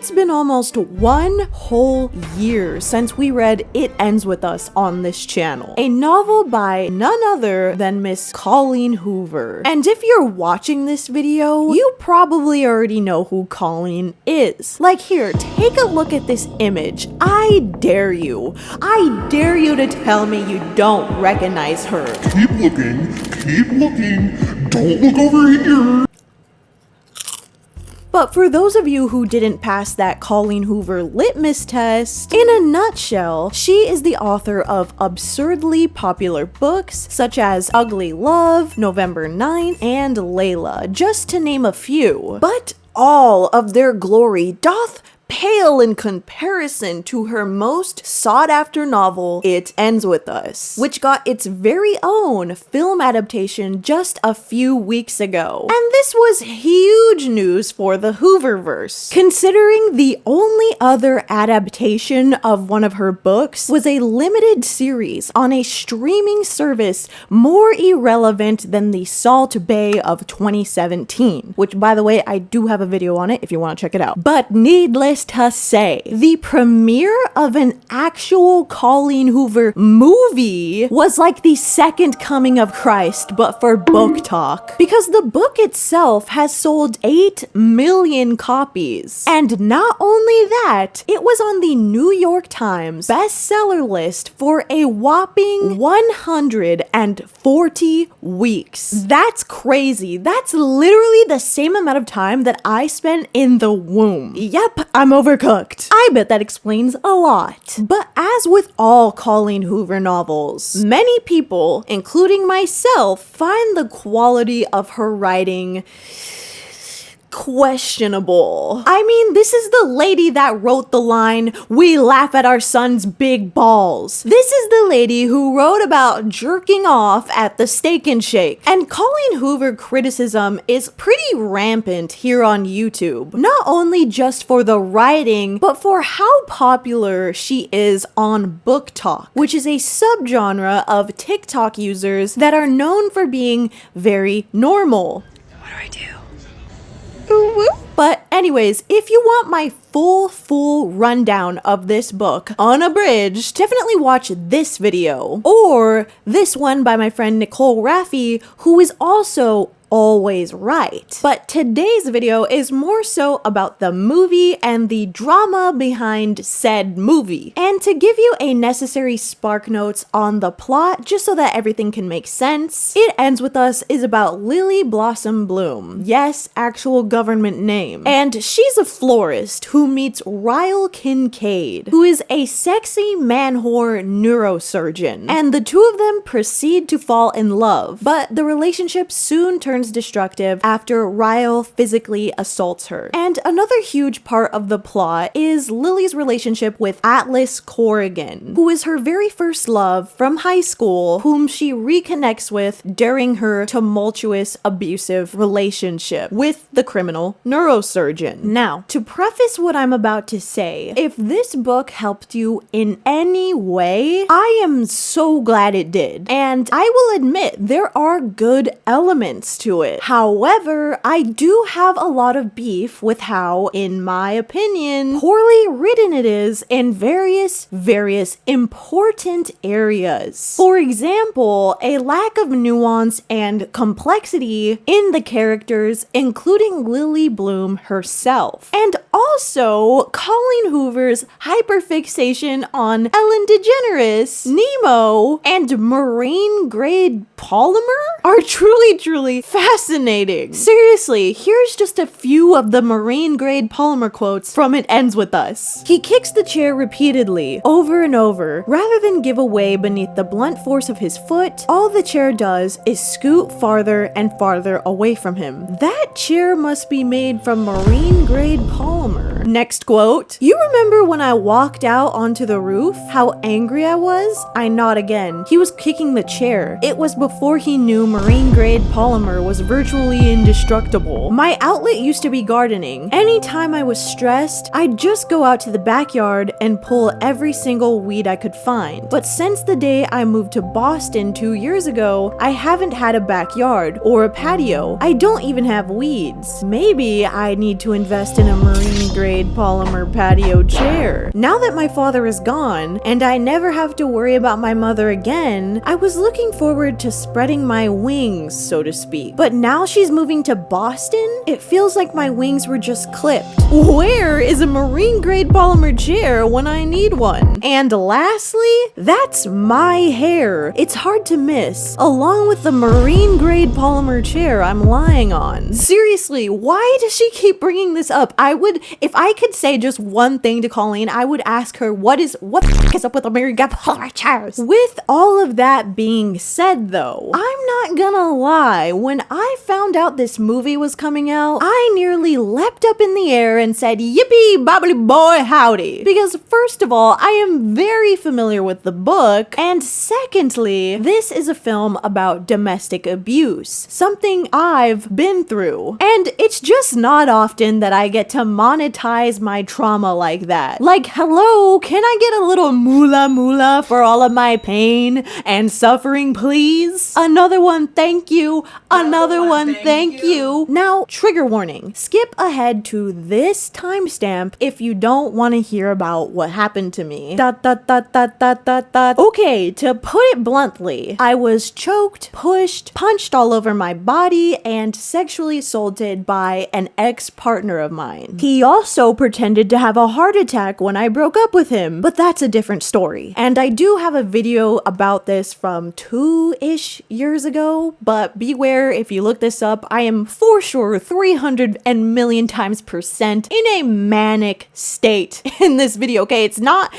it's been almost 1 whole year since we read It Ends With Us on this channel, a novel by none other than Miss Colleen Hoover. And if you're watching this video, you probably already know who Colleen is. Like, here, take a look at this image. I dare you to tell me you don't recognize her. Keep looking, don't look over here. But for those of you who didn't pass that Colleen Hoover litmus test, in a nutshell, she is the author of absurdly popular books such as Ugly Love, November 9th, and Layla, just to name a few. But all of their glory doth pale in comparison to her most sought-after novel, It Ends With Us, which got its very own film adaptation just a few weeks ago. And this was huge news for the Hooververse, considering the only other adaptation of one of her books was a limited series on a streaming service more irrelevant than the Salt Bay of 2017, which, by the way, I do have a video on it if you want to check it out. But needless to say, the premiere of an actual Colleen Hoover movie was like the second coming of Christ, but for book talk, because the book itself has sold 8 million copies. And not only that, it was on the New York Times bestseller list for a whopping 140 weeks. That's crazy. That's literally the same amount of time that I spent in the womb. Yep, I'm overcooked. I bet that explains a lot. But as with all Colleen Hoover novels, many people, including myself, find the quality of her writing questionable. I mean, this is the lady that wrote the line, "We laugh at our son's big balls." This is the lady who wrote about jerking off at the Steak and Shake. And Colleen Hoover criticism is pretty rampant here on YouTube, not only just for the writing, but for how popular she is on Book Talk, which is a subgenre of TikTok users that are known for being very normal. What do I do? But anyways, if you want my full rundown of this book, unabridged, definitely watch this video, or this one by my friend Nicole Raffi, who is also always right. But today's video is more so about the movie and the drama behind said movie. And to give you a necessary spark notes on the plot, just so that everything can make sense, It Ends With Us is about Lily Blossom Bloom. Yes, actual government name. And she's a florist who meets Ryle Kincaid, who is a sexy man-whore neurosurgeon. And the two of them proceed to fall in love, but the relationship soon turns destructive after Ryle physically assaults her. And another huge part of the plot is Lily's relationship with Atlas Corrigan, who is her very first love from high school, whom she reconnects with during her tumultuous, abusive relationship with the criminal neurosurgeon. Now, to preface what I'm about to say, if this book helped you in any way, I am so glad it did. And I will admit, there are good elements to it. However, I do have a lot of beef with how, in my opinion, poorly written it is in various important areas. For example, a lack of nuance and complexity in the characters, including Lily Bloom herself. And also, Colleen Hoover's hyperfixation on Ellen DeGeneres, Nemo, and marine-grade polymer are truly fascinating. Seriously, here's just a few of the marine-grade polymer quotes from It Ends With Us. He kicks the chair repeatedly, over and over. Rather than give away beneath the blunt force of his foot, all the chair does is scoot farther and farther away from him. That chair must be made from marine-grade polymer. Next quote. You remember when I walked out onto the roof? How angry I was? I nod again. He was kicking the chair. It was before he knew marine-grade polymer was virtually indestructible. My outlet used to be gardening. Anytime I was stressed, I'd just go out to the backyard and pull every single weed I could find. But since the day I moved to Boston 2 years ago, I haven't had a backyard or a patio. I don't even have weeds. Maybe I need to invest in a marine-grade grade polymer patio chair. Now that my father is gone, and I never have to worry about my mother again, I was looking forward to spreading my wings, so to speak. But now she's moving to Boston, it feels like my wings were just clipped. Where is a marine grade polymer chair when I need one? And lastly, that's my hair. It's hard to miss, along with the marine grade polymer chair I'm lying on. Seriously, why does she keep bringing this up? If I could say just one thing to Colleen, I would ask her, what the f is up with the marine grade polymer chairs? With all of that being said though, I'm not gonna lie, when I found out this movie was coming out, I nearly leapt up in the air and said, yippee bobbly boy howdy. Because first of all, I am very familiar with the book, and secondly, this is a film about domestic abuse, something I've been through. And it's just not often that I get to monetize my trauma like that. Like, hello, can I get a little moolah for all of my pain and suffering, please? Another one, thank you. Another one, thank you. Now, trigger warning. Skip ahead to this timestamp if you don't want to hear about what happened to me. Okay, to put it bluntly, I was choked, pushed, punched all over my body, and sexually assaulted by an ex-partner of mine. He also pretended to have a heart attack when I broke up with him, but that's a different story. And I do have a video about this from 2-ish years ago, but beware if you look this up, I am for sure 300 million times % in a manic state in this video, okay? It's not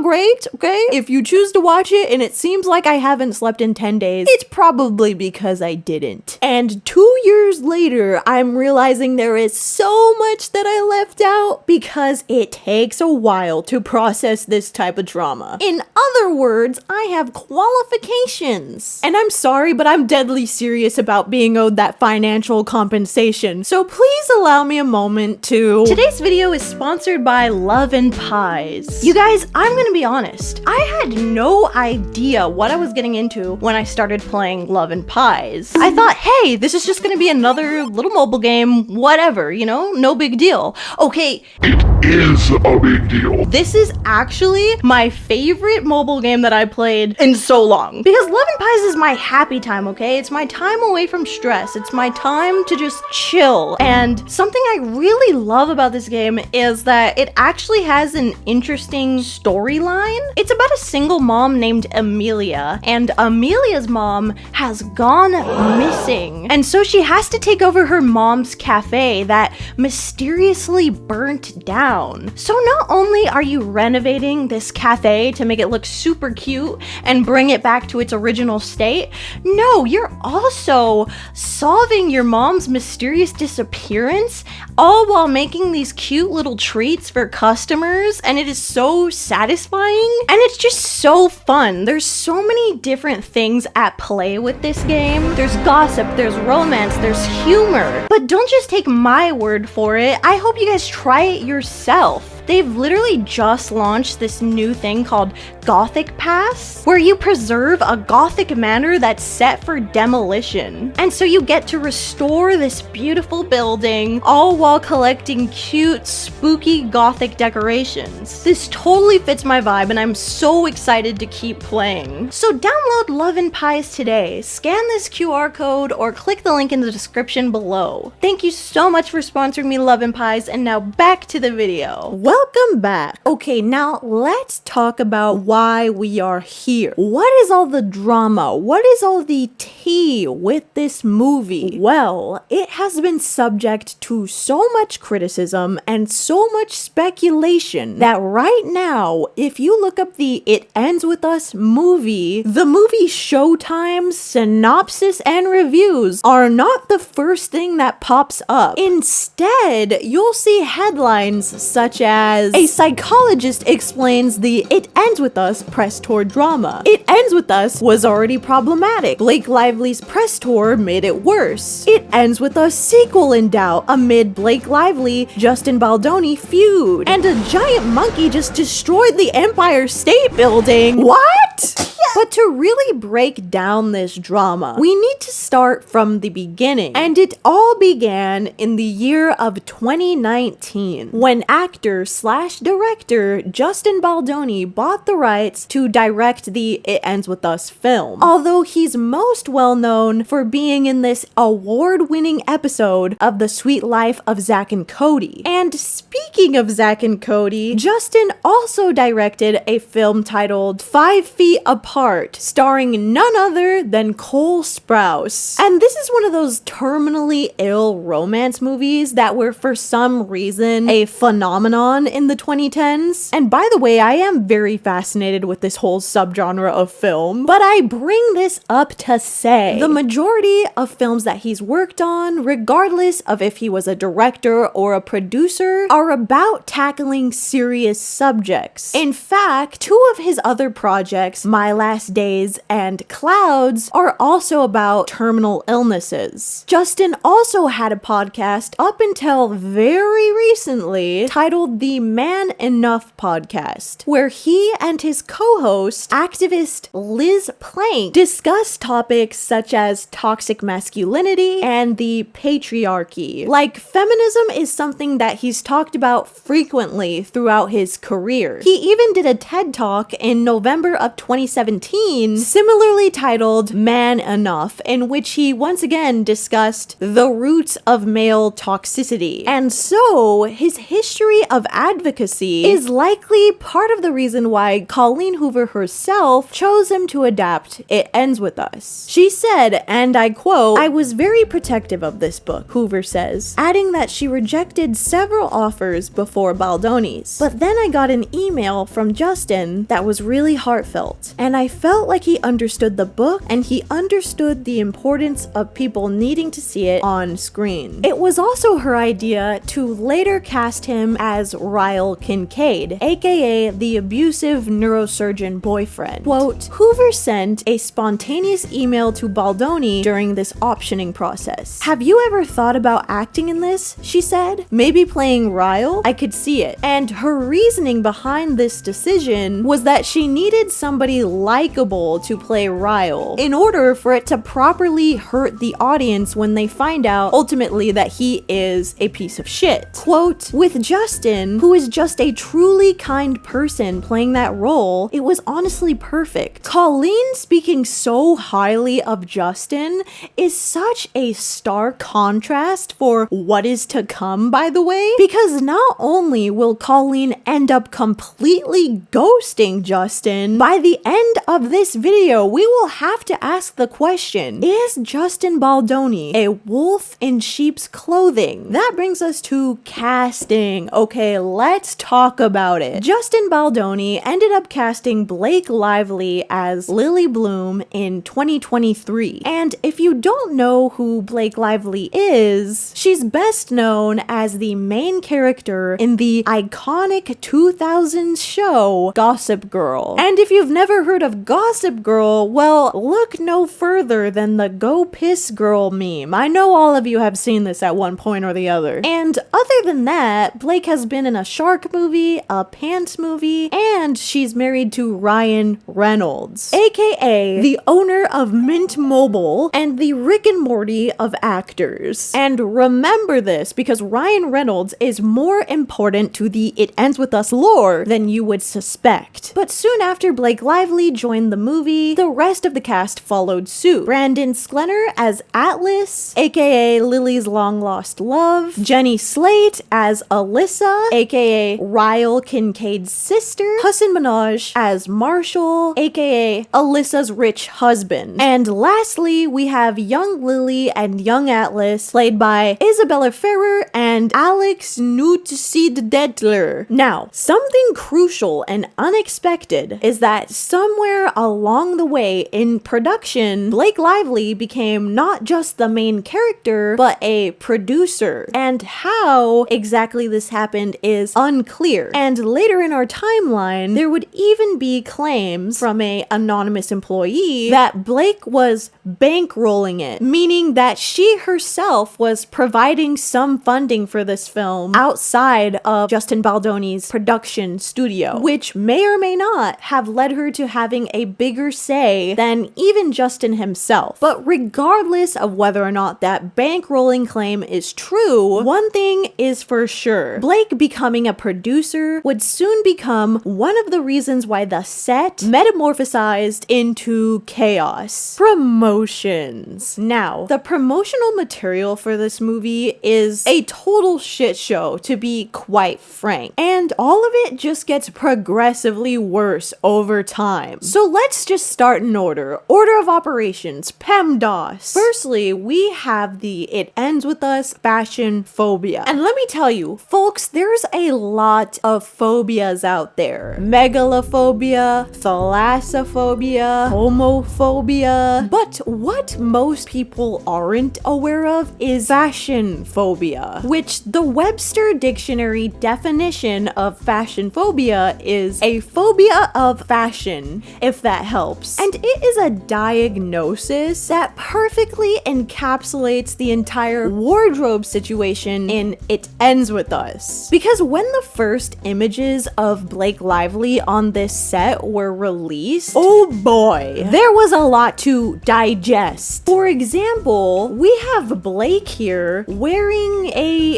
great, okay? If you choose to watch it and it seems like I haven't slept in 10 days, it's probably because I didn't. And 2 years later, I'm realizing there is so much that I left out because it takes a while to process this type of trauma. In other words, I have qualifications. And I'm sorry, but I'm deadly serious about being owed that financial compensation. So please allow me a moment to... Today's video is sponsored by Love and Pies. You guys, I'm gonna be honest. I had no idea what I was getting into when I started playing Love and Pies. I thought, hey, this is just gonna be another little mobile game, whatever, you know, no big deal. Okay. It is a big deal. This is actually my favorite mobile game that I played in so long. Because Love and Pies is my happy time, okay? It's my time away from stress. It's my time to just chill. And something I really love about this game is that it actually has an interesting storyline. It's about a single mom named Amelia, and Amelia's mom has gone missing. And so she has to take over her mom's cafe that mysteriously burnt down. So not only are you renovating this cafe to make it look super cute and bring it back to its original state, no, you're also solving your mom's mysterious disappearance, all while making these cute little treats for customers, and it is so satisfying, and it's just so fun. There's so many different things at play with this game. There's gossip, there's romance, there's humor. But don't just take my word for it. I hope you guys try it yourself. They've literally just launched this new thing called Gothic Pass, where you preserve a Gothic manor that's set for demolition. And so you get to restore this beautiful building, all while collecting cute, spooky Gothic decorations. This totally fits my vibe, and I'm so excited to keep playing. So download Love and Pies today, scan this QR code, or click the link in the description below. Thank you so much for sponsoring me, Love and Pies, and now back to the video. Welcome back. Okay, now let's talk about why we are here. What is all the drama? What is all the tea with this movie? Well, it has been subject to so much criticism and so much speculation that right now, if you look up the It Ends With Us movie, the movie showtimes, synopsis, and reviews are not the first thing that pops up. Instead, you'll see headlines such as a psychologist explains the It Ends With Us press tour drama. It Ends With Us was already problematic. Blake Lively's press tour made it worse. It Ends With Us sequel in doubt amid Blake Lively, Justin Baldoni feud. And a giant monkey just destroyed the Empire State Building. What? But to really break down this drama, we need to start from the beginning. And it all began in the year of 2019, when actor/director Justin Baldoni bought the rights to direct the It Ends With Us film. Although he's most well known for being in this award-winning episode of The Sweet Life of Zack and Cody. And speaking of Zack and Cody, Justin also directed a film titled 5 Feet Apart, starring none other than Cole Sprouse. And this is one of those terminally ill romance movies that were for some reason a phenomenon in the 2010s. And by the way, I am very fascinated with this whole subgenre of film, but I bring this up to say the majority of films that he's worked on, regardless of if he was a director or a producer, are about tackling serious subjects. In fact, 2 of his other projects, My Last Days and Clouds, are also about terminal illnesses. Justin also had a podcast up until very recently titled the Man Enough Podcast, where he and his co-host, activist Liz Plank, discuss topics such as toxic masculinity and the patriarchy. Like, feminism is something that he's talked about frequently throughout his career. He even did a TED Talk in November of 2017, similarly titled Man Enough, in which he once again discussed the roots of male toxicity. And so, his history of advocacy is likely part of the reason why Colleen Hoover herself chose him to adapt It Ends With Us. She said, and I quote, "I was very protective of this book," Hoover says, adding that she rejected several offers before Baldoni's. "But then I got an email from Justin that was really heartfelt, and I felt like he understood the book and he understood the importance of people needing to see it on screen." It was also her idea to later cast him as Ryle Kincaid, aka the abusive neurosurgeon boyfriend. Quote, "Hoover sent a spontaneous email to Baldoni during this optioning process. 'Have you ever thought about acting in this?' she said. 'Maybe playing Ryle? I could see it.' And her reasoning behind this decision was that she needed somebody likable to play Ryle in order for it to properly hurt the audience when they find out ultimately that he is a piece of shit. Quote, "With Justin, who is just a truly kind person playing that role, it was honestly perfect." Colleen speaking so highly of Justin is such a stark contrast for what is to come, by the way, because not only will Colleen end up completely ghosting Justin, by the end of this video, we will have to ask the question, is Justin Baldoni a wolf in sheep's clothing? That brings us to casting. Okay, let's talk about it. Justin Baldoni ended up casting Blake Lively as Lily Bloom in 2023. And if you don't know who Blake Lively is, she's best known as the main character in the iconic 2000s show Gossip Girl. And if you've never heard of Gossip Girl, well, look no further than the Go Piss Girl meme. I know all of you have seen this at one point or the other. And other than that, Blake has been in a shark movie, a pants movie, and she's married to Ryan Reynolds, aka the owner of Mint Mobile and the Rick and Morty of actors. And remember this, because Ryan Reynolds is more important to the It Ends With Us lore than you would suspect. But soon after Blake Lively joined the movie, the rest of the cast followed suit. Brandon Sklenner as Atlas, aka Lily's long-lost love, Jenny Slate as Alyssa, aka Ryle Kincaid's sister, Hassan Minaj as Marshall, aka Alyssa's rich husband. And lastly, we have young Lily and young Atlas, played by Isabella Ferrer and Alex Newt-Seed-Detler. Now, something crucial and unexpected is that somewhere along the way in production, Blake Lively became not just the main character, but a producer. And how exactly this happened is unclear. And later in our timeline, there would even be claims from an anonymous employee that Blake was bankrolling it, meaning that she herself was providing some funding for this film outside of Justin Baldoni's production studio, which may or may not have led her to having having a bigger say than even Justin himself. But regardless of whether or not that bankrolling claim is true, one thing is for sure. Blake becoming a producer would soon become one of the reasons why the set metamorphosized into chaos. Promotions. Now, the promotional material for this movie is a total shit show, to be quite frank. And all of it just gets progressively worse over time. So let's just start in order. Order of operations, PEMDAS. Firstly, we have the It Ends With Us fashion phobia. And let me tell you, folks, there's a lot of phobias out there. Megalophobia, thalassophobia, homophobia. But what most people aren't aware of is fashion phobia, which the Webster Dictionary definition of fashion phobia is a phobia of fashion, if that helps. And it is a diagnosis that perfectly encapsulates the entire wardrobe situation in It Ends With Us. Because when the first images of Blake Lively on this set were released, oh boy, there was a lot to digest. For example, we have Blake here wearing a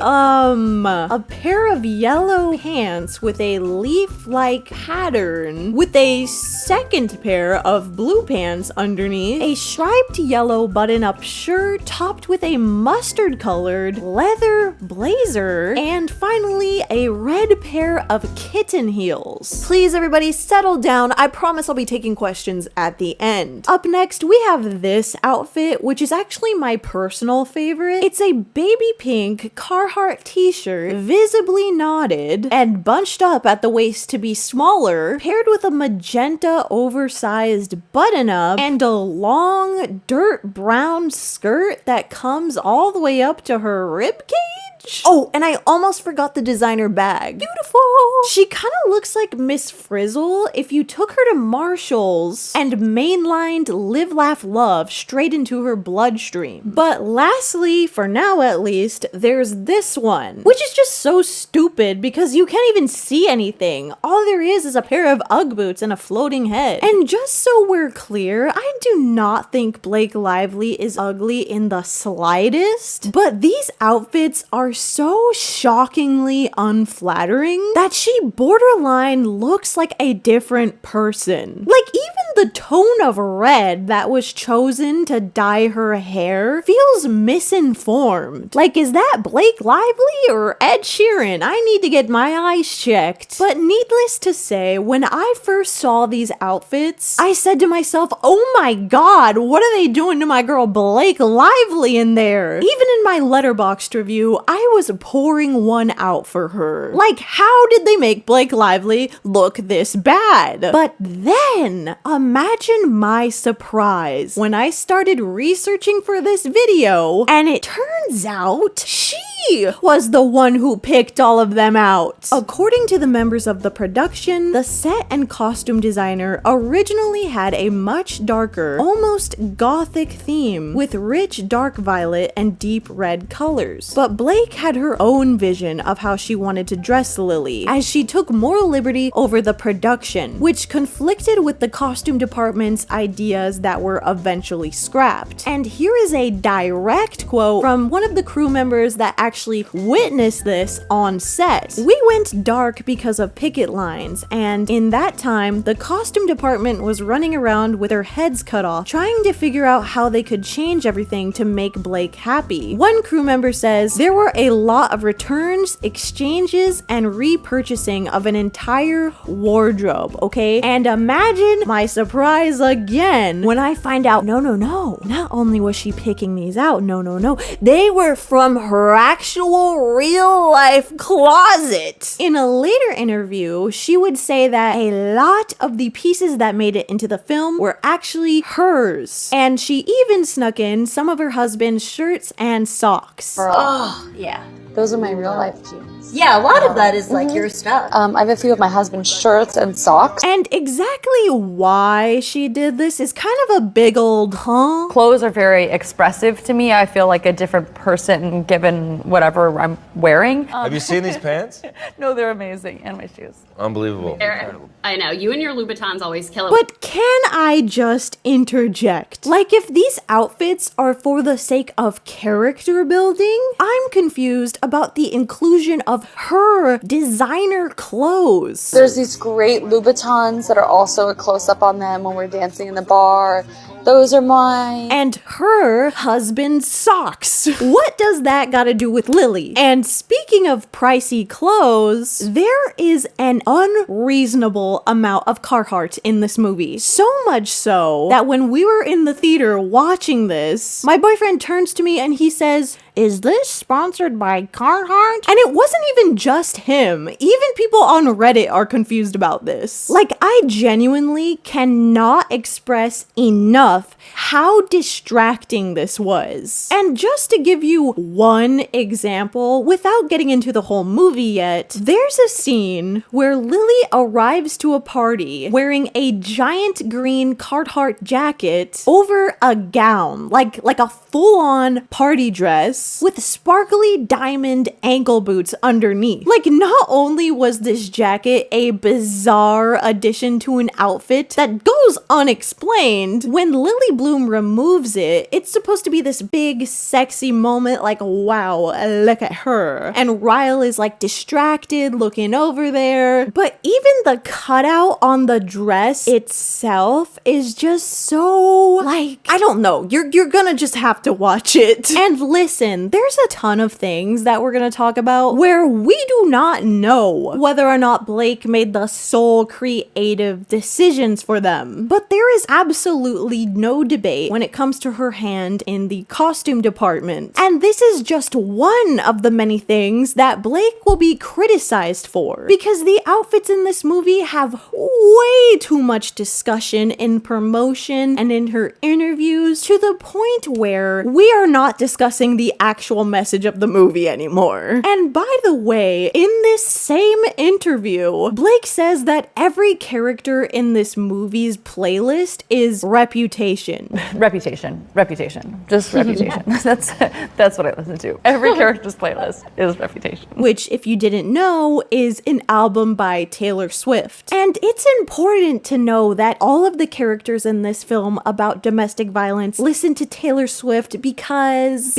pair of yellow pants with a leaf-like pattern, with a second pair of blue pants underneath, a striped yellow button-up shirt topped with a mustard-colored leather blazer, and finally a red pair of kitten heels. Please everybody settle down, I promise I'll be taking questions at the end. Up next we have this outfit, which is actually my personal favorite. It's a baby pink Carhartt t-shirt, visibly knotted and bunched up at the waist to be smaller, paired with a magenta oversized button-up and a long dirt brown skirt that comes all the way up to her ribcage. Oh, and I almost forgot the designer bag. Beautiful! She kind of looks like Miss Frizzle if you took her to Marshall's and mainlined Live, Laugh, Love straight into her bloodstream. But lastly, for now at least, there's this one, which is just so stupid because you can't even see anything. All there is a pair of Ugg boots and a floating head. And just so we're clear, I do not think Blake Lively is ugly in the slightest, but these outfits are so shockingly unflattering that she borderline looks like a different person. Like, even the tone of red that was chosen to dye her hair feels misinformed. Like, is that Blake Lively or Ed Sheeran? I need to get my eyes checked. But needless to say, when I first saw these outfits, I said to myself, oh my god, what are they doing to my girl Blake Lively in there? Even in my Letterboxd review, I was pouring one out for her. Like, how did they make Blake Lively look this bad? But then, imagine my surprise when I started researching for this video, and it turns out she was the one who picked all of them out. According to the members of the production, the set and costume designer originally had a much darker, almost gothic theme with rich dark violet and deep red colors. But Blake had her own vision of how she wanted to dress Lily, as she took more liberty over the production, which conflicted with the costume department's ideas that were eventually scrapped. And here is a direct quote from one of the crew members that actually witnessed this on set. We went dark because of picket lines, and in that time, the costume department was running around with their heads cut off, trying to figure out how they could change everything to make Blake happy. One crew member says, there were a lot of returns, exchanges, and repurchasing of an entire wardrobe, okay? And imagine my surprise again when I find out, no, not only was she picking these out, no, they were from her actual real life closet. In a later interview, she would say that a lot of the pieces that made it into the film were actually hers, and she even snuck in some of her husband's shirts and socks. Oh, yeah. Those are my real life jeans. Yeah, a lot of that is like your stuff. I have a few of my husband's shirts and socks. And exactly why she did this is kind of a big old huh? Clothes are very expressive to me. I feel like a different person given whatever I'm wearing. Have you seen these pants? No, they're amazing. And my shoes. Unbelievable. I know, you and your Louboutins always kill it. But can I just interject? Like, if these outfits are for the sake of character building, I'm confused about the inclusion of her designer clothes. There's these great Louboutins that are also a close-up on them when we're dancing in the bar. Those are mine. And her husband's socks. What does that got to do with Lily? And speaking of pricey clothes, there is an unreasonable amount of Carhartt in this movie. So much so that when we were in the theater watching this, my boyfriend turns to me and he says, "Is this sponsored by Carhartt?" And it wasn't even just him. Even people on Reddit are confused about this. Like, I genuinely cannot express enough how distracting this was. And just to give you one example, without getting into the whole movie yet, there's a scene where Lily arrives to a party wearing a giant green Carhartt jacket over a gown, like a full-on party dress with sparkly diamond ankle boots underneath. Like, not only was this jacket a bizarre addition to an outfit that goes unexplained, when Lily Bloom removes it, it's supposed to be this big sexy moment, like, wow, look at her. And Ryle is like distracted looking over there. But even the cutout on the dress itself is just so, like, I don't know, you're gonna just have to watch it. And listen, there's a ton of things that we're gonna talk about where we do not know whether or not Blake made the sole creative decisions for them. But there is absolutely no debate when it comes to her hand in the costume department. And this is just one of the many things that Blake will be criticized for, because the outfits in this movie have way too much discussion in promotion and in her interviews, to the point where we are not discussing the actual message of the movie anymore. And by the way, in this same interview, Blake says that every character in this movie's playlist is reputation. Reputation. Just reputation. That's what I listen to. Every character's playlist is Reputation. Which, if you didn't know, is an album by Taylor Swift. And it's important to know that all of the characters in this film about domestic violence listen to Taylor Swift because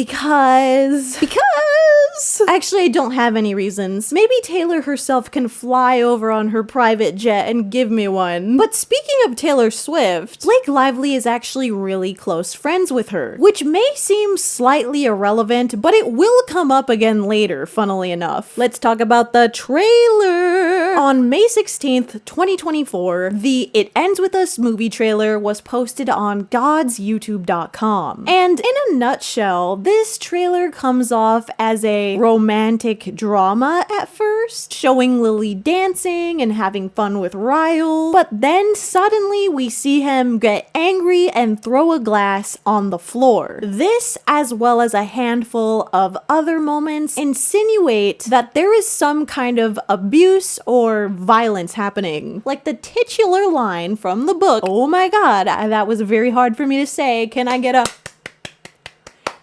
actually, I don't have any reasons. Maybe Taylor herself can fly over on her private jet and give me one. But speaking of Taylor Swift, Blake Lively is actually really close friends with her, which may seem slightly irrelevant, but it will come up again later, funnily enough. Let's talk about the trailer. On May 16th, 2024, the It Ends With Us movie trailer was posted on godsyoutube.com. And in a nutshell, this trailer comes off as a romantic drama at first, showing Lily dancing and having fun with Ryle, but then suddenly we see him get angry and throw a glass on the floor. This, as well as a handful of other moments, insinuate that there is some kind of abuse or violence happening. Like the titular line from the book, oh my god, that was very hard for me to say, can I get a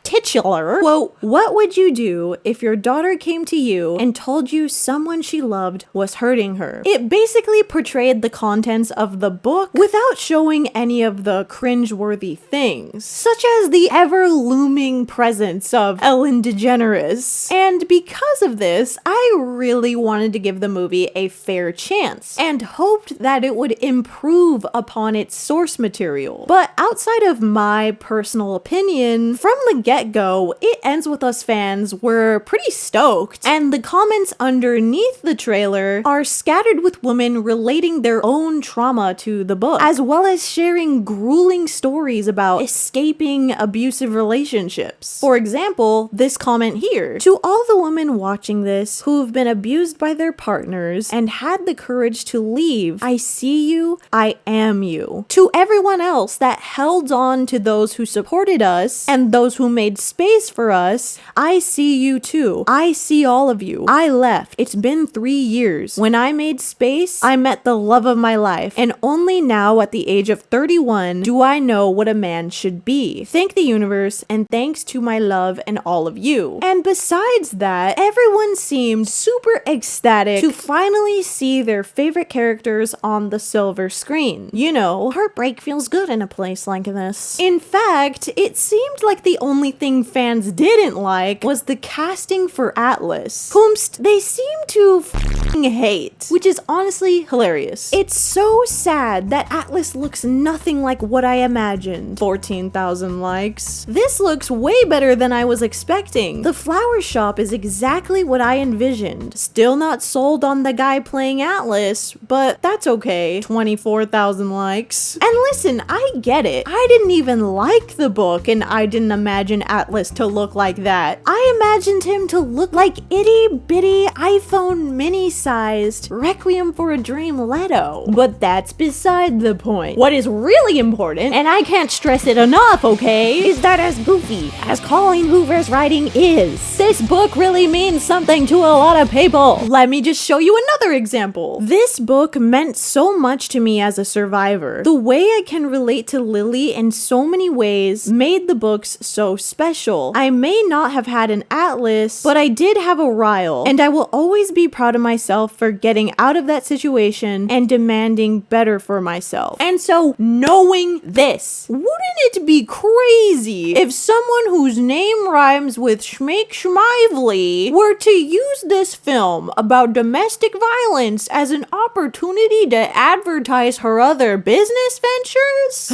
titular quote? What would you do if your daughter came to you and told you someone she loved was hurting her? It basically portrayed the contents of the book without showing any of the cringeworthy things, such as the ever-looming presence of Ellen DeGeneres. And because of this, I really wanted to give the movie a fair chance and hoped that it would improve upon its source material. But outside of my personal opinion, from the get-go, It Ends With Us fans were pretty stoked, and the comments underneath the trailer are scattered with women relating their own trauma to the book, as well as sharing grueling stories about escaping abusive relationships. For example, this comment here: "To all the women watching this who've been abused by their partners and had the courage to leave, I see you, I am you. To everyone else that held on to those who supported us and those who made made space for us. I see you too. I see all of you. I left. It's been 3 years. When I made space, I met the love of my life. And only now at the age of 31 do I know what a man should be. Thank the universe and thanks to my love and all of you. And besides that, everyone seemed super ecstatic to finally see their favorite characters on the silver screen. You know, heartbreak feels good in a place like this. In fact, it seemed like the only thing fans didn't like was the casting for Atlas, whomst they seem to f***ing hate, which is honestly hilarious. It's so sad that Atlas looks nothing like what I imagined. 14,000 likes. This looks way better than I was expecting. The flower shop is exactly what I envisioned. Still not sold on the guy playing Atlas, but that's okay. 24,000 likes. And listen, I get it. I didn't even like the book and I didn't imagine Atlas to look like that. I imagined him to look like itty bitty iPhone mini-sized Requiem for a Dream Leto. But that's beside the point. What is really important, and I can't stress it enough, okay, is that as goofy as Colleen Hoover's writing is, this book really means something to a lot of people. Let me just show you another example. This book meant so much to me as a survivor. The way I can relate to Lily in so many ways made the books so special. I may not have had an Atlas, but I did have a Ryle, and I will always be proud of myself for getting out of that situation and demanding better for myself. And so, knowing this, wouldn't it be crazy if someone whose name rhymes with Schmake Schmively were to use this film about domestic violence as an opportunity to advertise her other business ventures?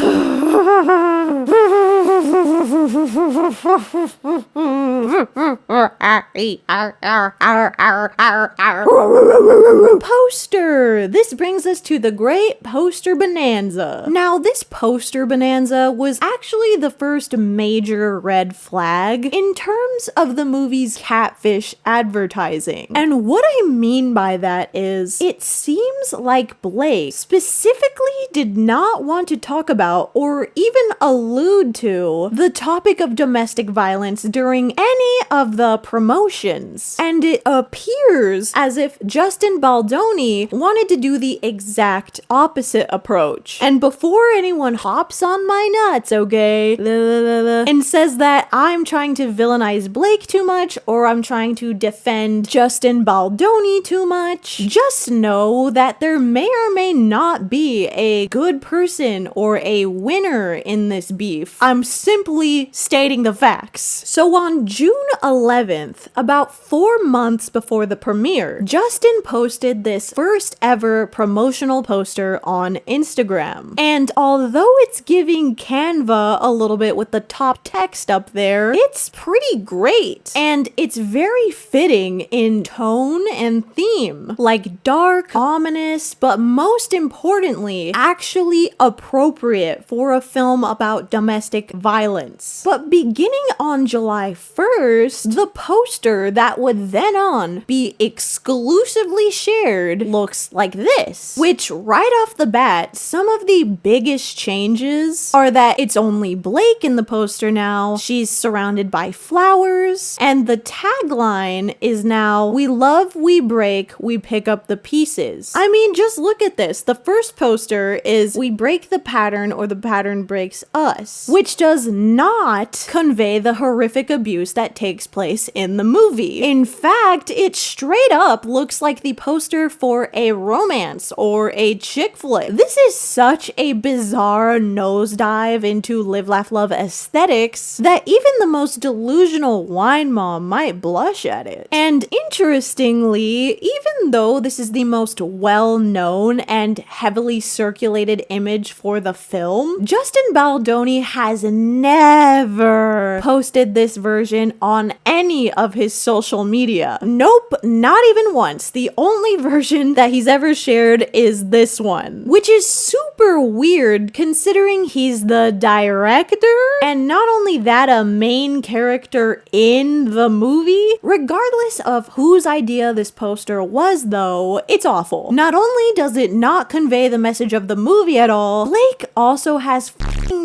Poster! This brings us to the great poster bonanza. Now, this poster bonanza was actually the first major red flag in terms of the movie's catfish advertising. And what I mean by that is, it seems like Blake specifically did not want to talk about or even allude to the topic of domestic violence during any of the promotions. And it appears as if Justin Baldoni wanted to do the exact opposite approach. And before anyone hops on my nuts, okay, and says that I'm trying to villainize Blake too much or I'm trying to defend Justin Baldoni too much, just know that there may or may not be a good person or a winner in this beef. I'm simply stating the facts. So on June 11th, about 4 months before the premiere, Justin posted this first ever promotional poster on Instagram. And although it's giving Canva a little bit with the top text up there, it's pretty great. And it's very fitting in tone and theme. Like dark, ominous, but most importantly, actually appropriate for a film about domestic violence. But beginning on July 1st, the poster that would then on be exclusively shared looks like this. Which right off the bat, some of the biggest changes are that it's only Blake in the poster now, she's surrounded by flowers, and the tagline is now, "We love, we break, we pick up the pieces." I mean, just look at this. The first poster is, "We break the pattern or the pattern breaks us," which does not convey the horrific abuse that takes place in the movie. In fact, it straight up looks like the poster for a romance or a chick flick. This is such a bizarre nosedive into Live, Laugh, Love aesthetics that even the most delusional wine mom might blush at it. And interestingly, even though this is the most well-known and heavily circulated image for the film, Justin Baldoni has never posted this version on any of his social media. Nope, not even once. The only version that he's ever shared is this one, which is super weird considering he's the director and not only that, a main character in the movie. Regardless of whose idea this poster was though, it's awful. Not only does it not convey the message of the movie at all, Blake also has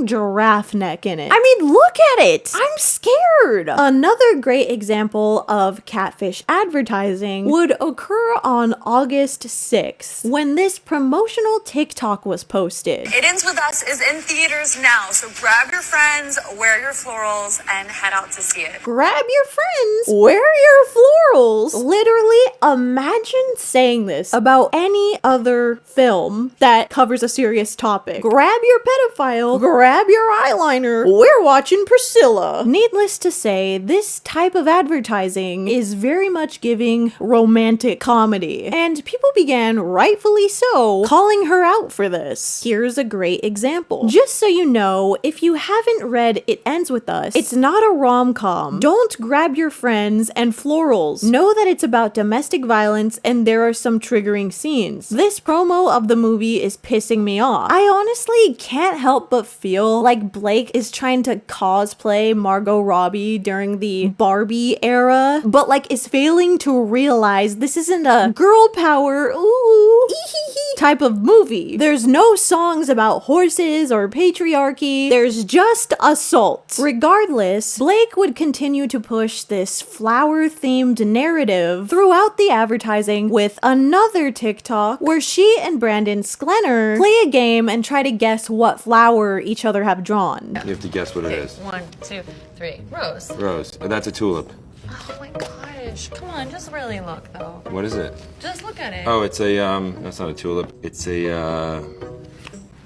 giraffe neck in it. I mean, look at it. I'm scared. Another great example of catfish advertising would occur on August 6th when this promotional TikTok was posted. It Ends With Us is in theaters now, so grab your friends, wear your florals, and head out to see it. Grab your friends, wear your florals. Literally, imagine saying this about any other film that covers a serious topic. Grab your pedophile, grab your eyeliner, we're watching Priscilla. Needless to say, this type of advertising is very much giving romantic comedy, and people began, rightfully so, calling her out for this. Here's a great example. Just so you know, if you haven't read It Ends With Us, it's not a rom-com. Don't grab your friends and florals. Know that it's about domestic violence and there are some triggering scenes. This promo of the movie is pissing me off. I honestly can't help but feel like Blake is trying to cosplay Margot Robbie during the Barbie era, but like is failing to realize this isn't a girl power, ooh, type of movie. There's no songs about horses or patriarchy. There's just assault. Regardless, Blake would continue to push this flower-themed narrative throughout the advertising with another TikTok where she and Brandon Sklenner play a game and try to guess what flower each other have drawn. You have to guess what it is. 1, 2, 3. Rose. Rose. Oh, that's a tulip. Oh my gosh. Come on, just really look though. What is it? Just look at it. Oh, it's a, that's not a tulip. It's a,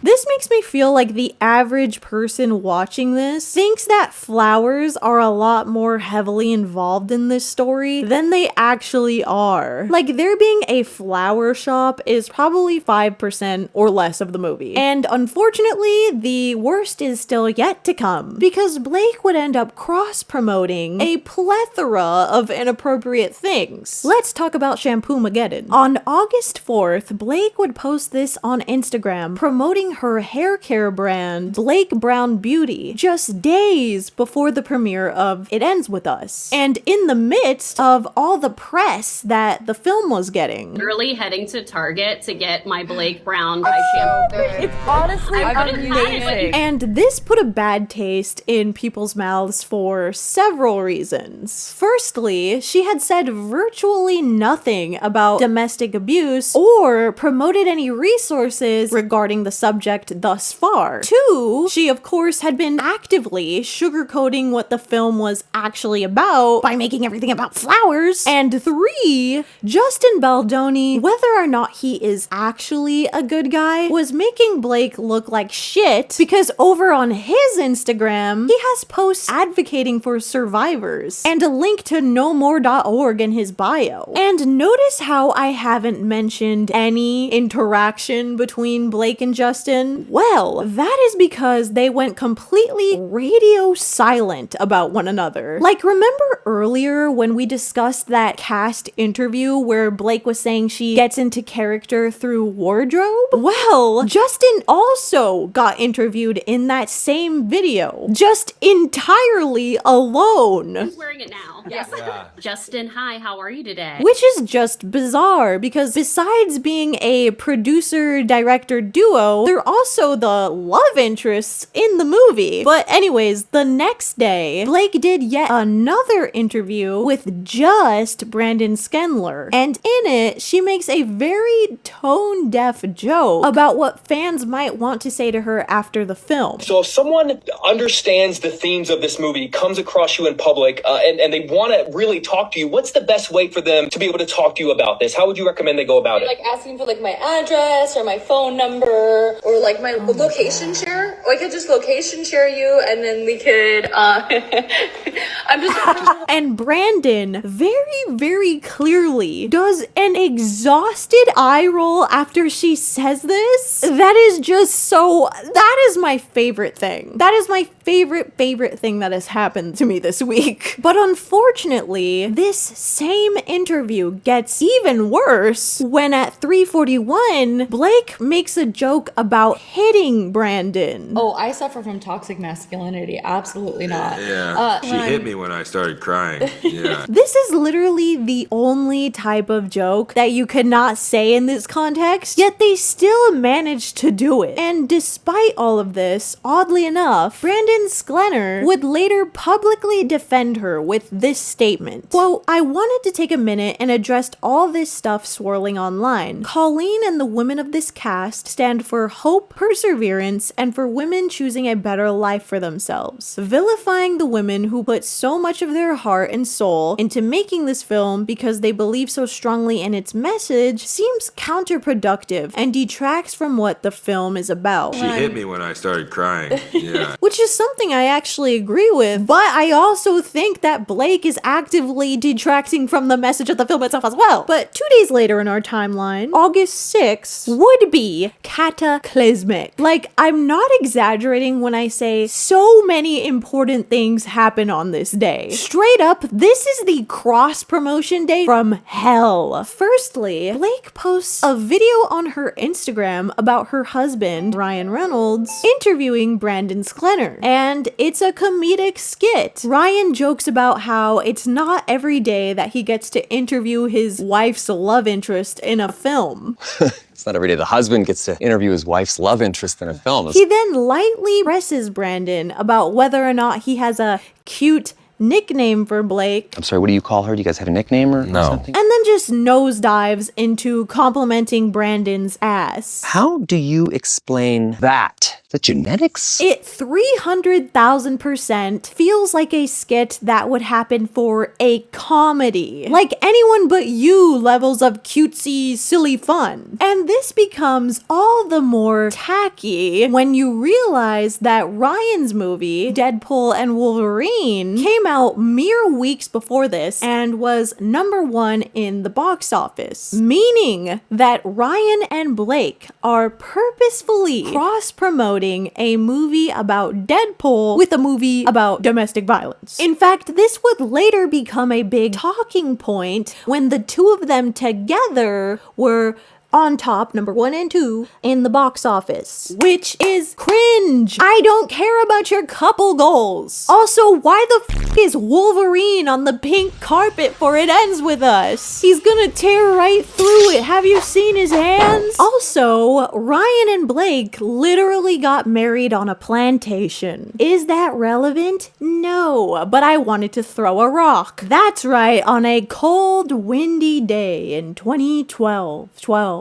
This makes me feel like the average person watching this thinks that flowers are a lot more heavily involved in this story than they actually are. Like, there being a flower shop is probably 5% or less of the movie. And unfortunately, the worst is still yet to come, because Blake would end up cross-promoting a plethora of inappropriate things. Let's talk about Shampoo-mageddon. On August 4th, Blake would post this on Instagram, promoting her hair care brand, Blake Brown Beauty, just days before the premiere of It Ends With Us, and in the midst of all the press that the film was getting. Literally heading to Target to get my Blake Brown by shampoo. It's honestly amazing. And this put a bad taste in people's mouths for several reasons. Firstly, she had said virtually nothing about domestic abuse or promoted any resources regarding the subject thus far. Two, she of course had been actively sugarcoating what the film was actually about by making everything about flowers. And three, Justin Baldoni, whether or not he is actually a good guy, was making Blake look like shit because over on his Instagram, he has posts advocating for survivors and a link to nomore.org in his bio. And notice how I haven't mentioned any interaction between Blake and Justin? Well, that is because they went completely radio silent about one another. Like, remember earlier when we discussed that cast interview where Blake was saying she gets into character through wardrobe? Well, Justin also got interviewed in that same video, just entirely alone. Who's wearing it now? Yes. Yeah. Justin, hi, how are you today? Which is just bizarre because besides being a producer-director duo, they're also the love interests in the movie. But anyways, the next day, Blake did yet another interview with just Brandon Sklenner, and in it, she makes a very tone-deaf joke about what fans might want to say to her after the film. So if someone understands the themes of this movie, comes across you in public, and they want to really talk to you, what's the best way for them to be able to talk to you about this? How would you recommend they go about it? Like asking for like my address or my phone number or like my location share. Or I could just location share you and then we could I'm just And Brandon very clearly does an exhausted eye roll after she says this. That is just so, that is my favorite thing. That is my favorite thing that has happened to me this week. But unfortunately, this same interview gets even worse when at 3:41, Blake makes a joke about about hitting Brandon. Oh, I suffer from toxic masculinity. Absolutely not. Yeah. She hit me when I started crying. Yeah. This is literally the only type of joke that you could not say in this context, yet they still managed to do it. And despite all of this, oddly enough, Brandon Sklenar would later publicly defend her with this statement. Quote, I wanted to take a minute and address all this stuff swirling online. Colleen and the women of this cast stand for hope, perseverance, and for women choosing a better life for themselves. Vilifying the women who put so much of their heart and soul into making this film because they believe so strongly in its message seems counterproductive and detracts from what the film is about. She hit me when I started crying. Yeah. Which is something I actually agree with, but I also think that Blake is actively detracting from the message of the film itself as well. But 2 days later in our timeline, August 6th would be cataclysmic. Like, I'm not exaggerating when I say so many important things happen on this day. Straight up, this is the cross promotion day from hell. Firstly, Blake posts a video on her Instagram about her husband, Ryan Reynolds, interviewing Brandon Sklenar. And it's a comedic skit. Ryan jokes about how it's not every day that he gets to interview his wife's love interest in a film. It's not every day the husband gets to interview his wife's love interest in a film. He then lightly presses Brandon about whether or not he has a cute nickname for Blake. I'm sorry, what do you call her? Do you guys have a nickname or something? And then just nosedives into complimenting Brandon's ass. How do you explain that? The genetics? It 300,000% feels like a skit that would happen for a comedy. Like Anyone But You levels of cutesy, silly fun. And this becomes all the more tacky when you realize that Ryan's movie, Deadpool and Wolverine, came out mere weeks before this and was #1 in the box office. Meaning that Ryan and Blake are purposefully cross-promoting a movie about Deadpool with a movie about domestic violence. In fact, this would later become a big talking point when the two of them together were on top, #1 and 2, in the box office, which is cringe. I don't care about your couple goals. Also, why the f is Wolverine on the pink carpet for It Ends With Us? He's gonna tear right through it. Have you seen his hands? Also, Ryan and Blake literally got married on a plantation. Is that relevant? No, but I wanted to throw a rock. That's right, on a cold, windy day in 2012.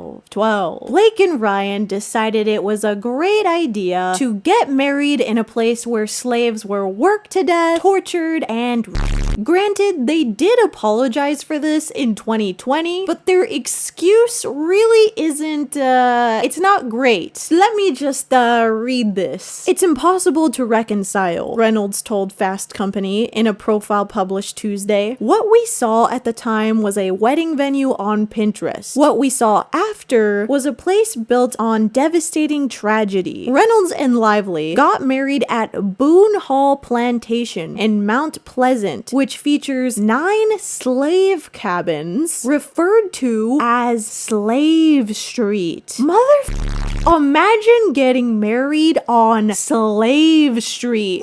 Blake and Ryan decided it was a great idea to get married in a place where slaves were worked to death, tortured, and granted, they did apologize for this in 2020, but their excuse really isn't, it's not great. Let me just, read this. It's impossible to reconcile, Reynolds told Fast Company in a profile published Tuesday. What we saw at the time was a wedding venue on Pinterest. What we saw after was a place built on devastating tragedy. Reynolds and Lively got married at Boone Hall Plantation in Mount Pleasant, which features 9 slave cabins referred to as Slave Street. Imagine getting married on Slave Street.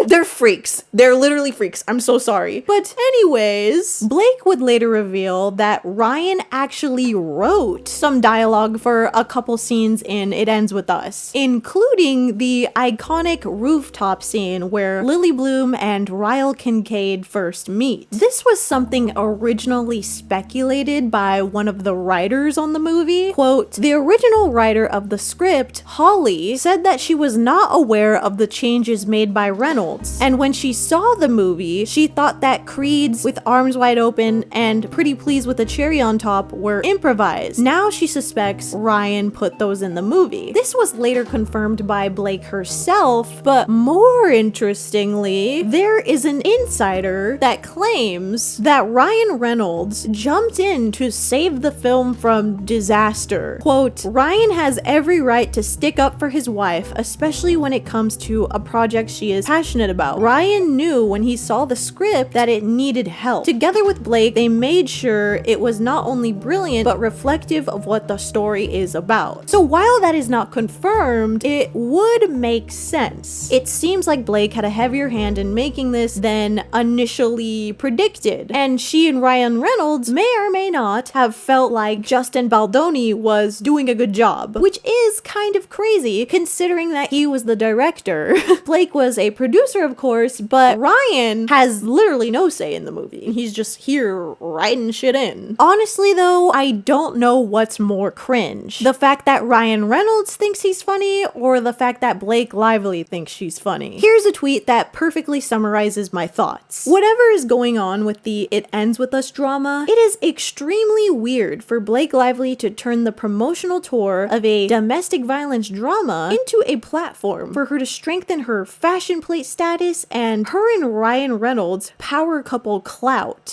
They're freaks. They're literally freaks. I'm so sorry. But anyways, Blake would later reveal that Ryan actually wrote some dialogue for a couple scenes in It Ends With Us, including the iconic rooftop scene where Lily Bloom and Ryle Kincaid first meet. This was something originally speculated by one of the writers on the movie. Quote, the original writer of the script, Holly, said that she was not aware of the changes made by Reynolds, and when she saw the movie, she thought that Creed's With Arms Wide Open and Pretty Please with a Cherry on Top were improvised. Now she suspects Ryan put those in the movie. This was later confirmed by Blake herself, but more interestingly, there is an insider that claims that Ryan Reynolds jumped in to save the film from disaster. Quote, Ryan has every every right to stick up for his wife, especially when it comes to a project she is passionate about. Ryan knew when he saw the script that it needed help. Together with Blake, they made sure it was not only brilliant, but reflective of what the story is about. So while that is not confirmed, it would make sense. It seems like Blake had a heavier hand in making this than initially predicted, and she and Ryan Reynolds may or may not have felt like Justin Baldoni was doing a good job, which is kind of crazy considering that he was the director. Blake was a producer, of course, but Ryan has literally no say in the movie. He's just here writing shit in. Honestly though, I don't know what's more cringe. The fact that Ryan Reynolds thinks he's funny, or the fact that Blake Lively thinks she's funny. Here's a tweet that perfectly summarizes my thoughts. Whatever is going on with the "It Ends With Us" drama, it is extremely weird for Blake Lively to turn the promotional tour of a domestic violence drama into a platform for her to strengthen her fashion plate status and her and Ryan Reynolds' power couple clout.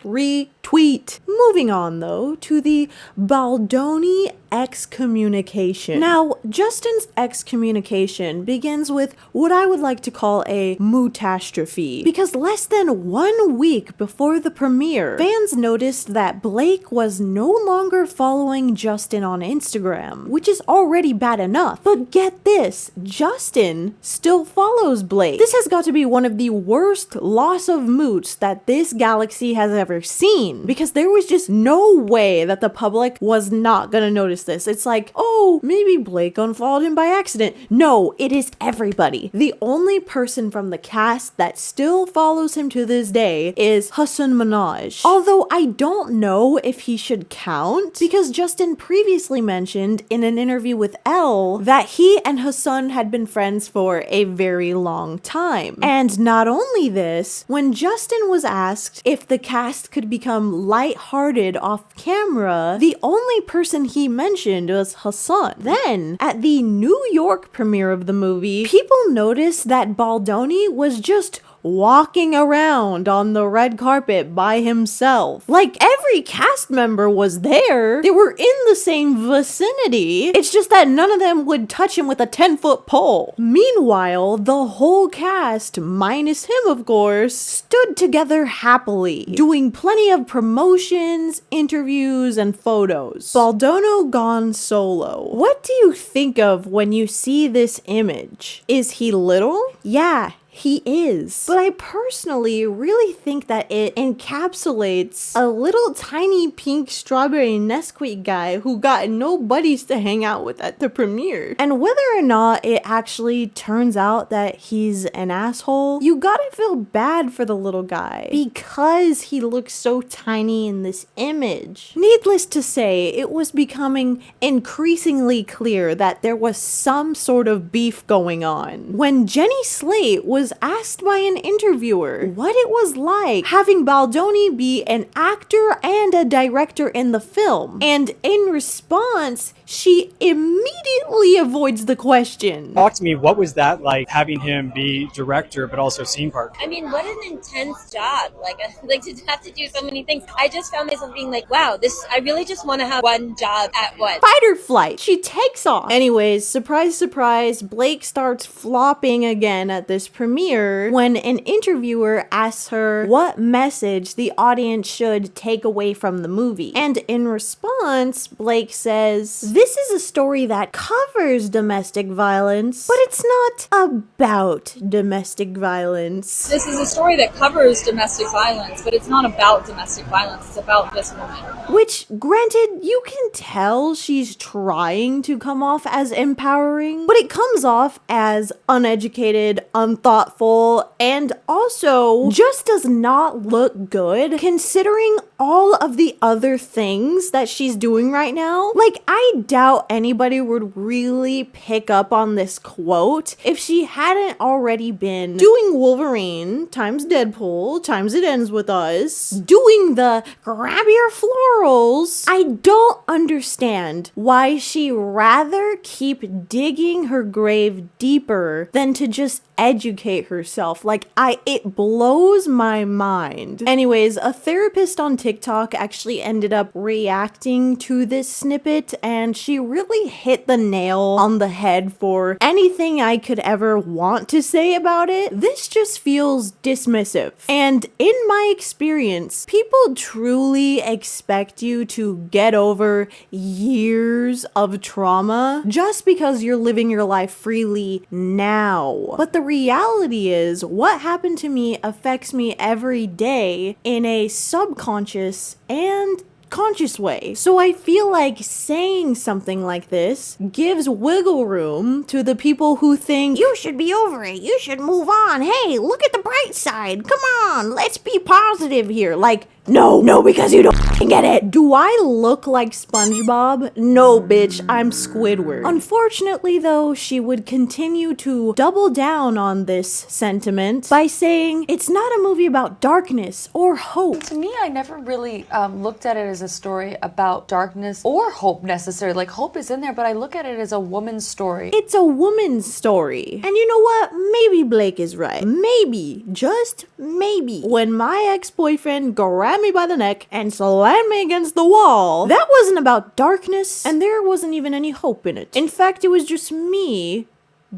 Retweet. Moving on though to the Baldoni Excommunication. Now, Justin's excommunication begins with what I would like to call a mootastrophe, because less than 1 week before the premiere, fans noticed that Blake was no longer following Justin on Instagram, which is already bad enough. But get this, Justin still follows Blake. This has got to be one of the worst loss of moots that this galaxy has ever seen, because there was just no way that the public was not gonna notice this. It's like, oh, maybe Blake unfollowed him by accident. No, it is everybody. The only person from the cast that still follows him to this day is Hasan Minhaj. Although I don't know if he should count, because Justin previously mentioned in an interview with Elle that he and Hasan had been friends for a very long time. And not only this, when Justin was asked if the cast could become lighthearted off camera, the only person he mentioned was Hasan. Then, at the New York premiere of the movie, people noticed that Baldoni was just walking around on the red carpet by himself. Like, every cast member was there. They were in the same vicinity. It's just that none of them would touch him with a 10-foot pole. Meanwhile, the whole cast, minus him of course, stood together happily, doing plenty of promotions, interviews, and photos. Baldoni gone solo. What do you think of when you see this image? Is he little? Yeah, he is. But I personally really think that it encapsulates a little tiny pink strawberry Nesquik guy who got no buddies to hang out with at the premiere. And whether or not it actually turns out that he's an asshole, you gotta feel bad for the little guy because he looks so tiny in this image. Needless to say, it was becoming increasingly clear that there was some sort of beef going on. When Jenny Slate was asked by an interviewer what it was like having Baldoni be an actor and a director in the film, and in response, she immediately avoids the question. Talk to me, what was that like, having him be director but also scene partner? I mean, what an intense job, like to have to do so many things. I just found myself being like, wow, I really just want to have one job at once. Fight or flight. She takes off. Anyways, surprise, surprise, Blake starts flopping again at this premiere when an interviewer asks her what message the audience should take away from the movie. And in response, Blake says, "This is a story that covers domestic violence, but it's not about domestic violence." This is a story that covers domestic violence, but it's not about domestic violence. It's about this woman. Which, granted, you can tell she's trying to come off as empowering, but it comes off as uneducated, unthoughtful, and also just does not look good considering all of the other things that she's doing right now. Like, I doubt anybody would really pick up on this quote if she hadn't already been doing Wolverine times Deadpool times It Ends With Us, doing the grab your florals. I don't understand why she rather keep digging her grave deeper than to just educate herself. Like, it blows my mind. Anyways, a therapist on TikTok TikTok actually ended up reacting to this snippet, and she really hit the nail on the head for anything I could ever want to say about it. This just feels dismissive. And in my experience, people truly expect you to get over years of trauma just because you're living your life freely now. But the reality is, what happened to me affects me every day in a subconscious and conscious way. So I feel like saying something like this gives wiggle room to the people who think you should be over it, you should move on, hey, look at the bright side, come on, let's be positive here. Like, no, because you don't get it. Do I look like SpongeBob? No, bitch, I'm Squidward. Unfortunately, though, she would continue to double down on this sentiment by saying it's not a movie about darkness or hope. To me, I never really looked at it as a story about darkness or hope necessarily. Like, hope is in there, but I look at it as a woman's story. It's a woman's story. And you know what? Maybe Blake is right. Maybe, just maybe, when my ex-boyfriend grabbed me by the neck and slammed me against the wall, that wasn't about darkness, and there wasn't even any hope in it. In fact, it was just me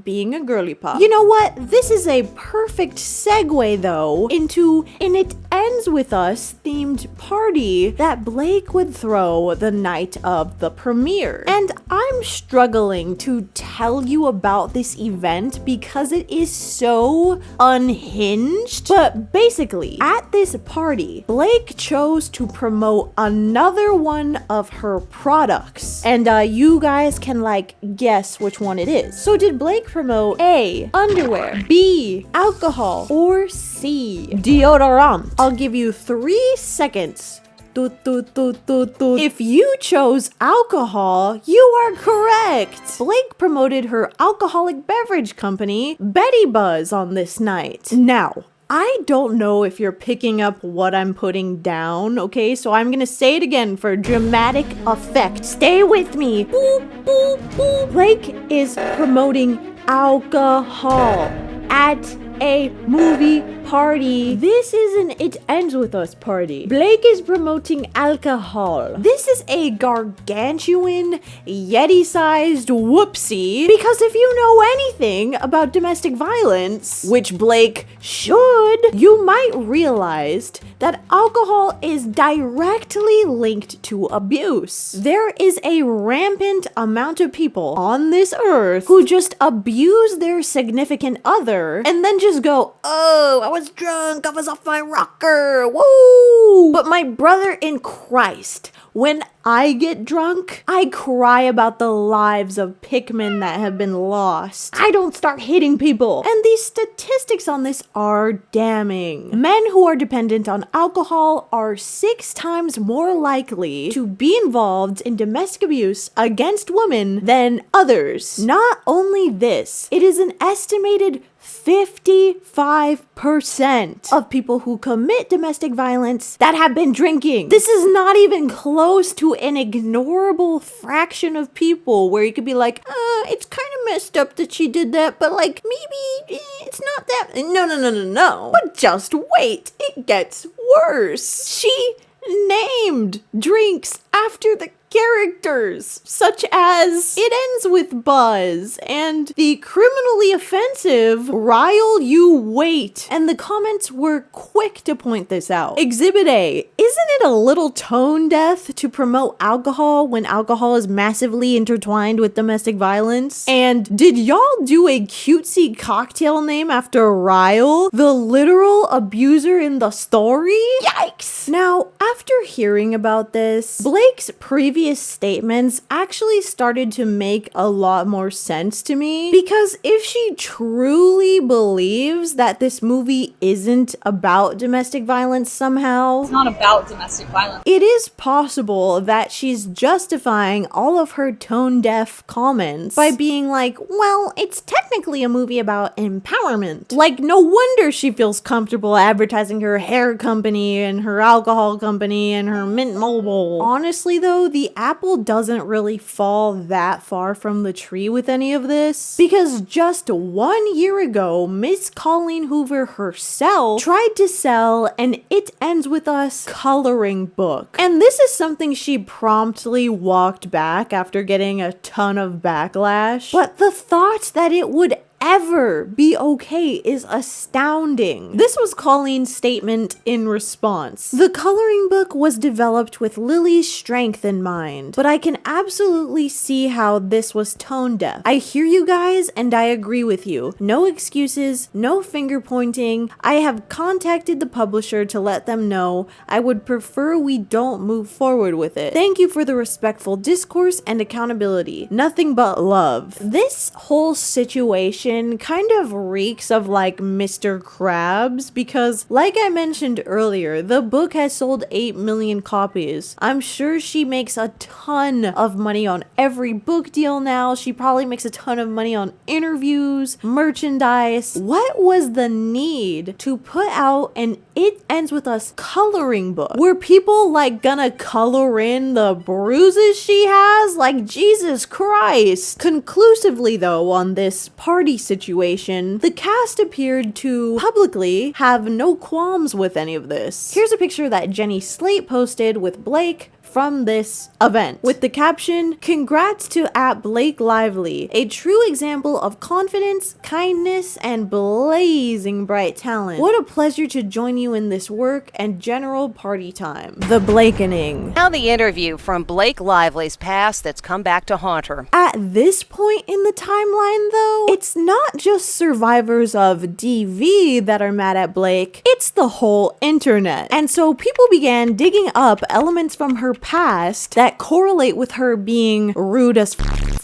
being a girly pop. You know what? This is a perfect segue, though, into an It Ends With Us themed party that Blake would throw the night of the premiere. And I'm struggling to tell you about this event because it is so unhinged. But basically, at this party, Blake chose to promote another one of her products. And you guys can, like, guess which one it is. So did Blake promote A, underwear, B, alcohol, or C, deodorant? I'll give you 3 seconds. If you chose alcohol, you are correct. Blake promoted her alcoholic beverage company, Betty Buzz, on this night. Now, I don't know if you're picking up what I'm putting down, okay? So I'm gonna say it again for dramatic effect. Stay with me. Boop, boop, boop. Blake is promoting alcohol at a movie party. This is an It Ends With Us party. Blake is promoting alcohol. This is a gargantuan, Yeti-sized whoopsie, because if you know anything about domestic violence, which Blake should, you might realize that alcohol is directly linked to abuse. There is a rampant amount of people on this earth who just abuse their significant other and then just go, oh, I was drunk, I was off my rocker, woo! But my brother in Christ, when I get drunk, I cry about the lives of Pikmin that have been lost. I don't start hitting people. And these statistics on this are damning. Men who are dependent on alcohol are 6 times more likely to be involved in domestic abuse against women than others. Not only this, it is an estimated 55% of people who commit domestic violence that have been drinking. This is not even close to an ignorable fraction of people where you could be like, it's kind of messed up that she did that, but like maybe it's not that. No. But just wait, it gets worse. She named drinks after the characters, such as It Ends With Buzz and the criminally offensive Rile You Wait. And the comments were quick to point this out. Exhibit A, isn't it a little tone deaf to promote alcohol when alcohol is massively intertwined with domestic violence? And did y'all do a cutesy cocktail name after Rile, the literal abuser in the story? Yikes! Now, after hearing about this, Blake's previous statements actually started to make a lot more sense to me, because if she truly believes that this movie isn't about domestic violence somehow, it's not about domestic violence. It is possible that she's justifying all of her tone-deaf comments by being like, well, it's technically a movie about empowerment. Like, no wonder she feels comfortable advertising her hair company and her alcohol company and her Mint Mobile. Honestly though, the apple doesn't really fall that far from the tree with any of this, because just 1 year ago, Miss Colleen Hoover herself tried to sell an It Ends With Us coloring book. And this is something she promptly walked back after getting a ton of backlash. But the thought that it would ever be okay is astounding. This was Colleen's statement in response. The coloring book was developed with Lily's strength in mind, but I can absolutely see how this was tone deaf. I hear you guys and I agree with you. No excuses, no finger pointing. I have contacted the publisher to let them know I would prefer we don't move forward with it. Thank you for the respectful discourse and accountability. Nothing but love. This whole situation kind of reeks of like Mr. Krabs, because like I mentioned earlier, the book has sold 8 million copies. I'm sure she makes a ton of money on every book deal now. She probably makes a ton of money on interviews, merchandise. What was the need to put out an It Ends With Us coloring book? Were people like gonna color in the bruises she has? Like, Jesus Christ. Conclusively though, on this party situation, the cast appeared to publicly have no qualms with any of this. Here's a picture that Jenny Slate posted with Blake from this event with the caption, "Congrats to @Blake Lively, a true example of confidence, kindness, and blazing bright talent. What a pleasure to join you in this work and general party time." The Blakening. Now the interview from Blake Lively's past that's come back to haunt her. At this point in the timeline though, it's not just survivors of DV that are mad at Blake, it's the whole internet. And so people began digging up elements from her past that correlate with her being rude as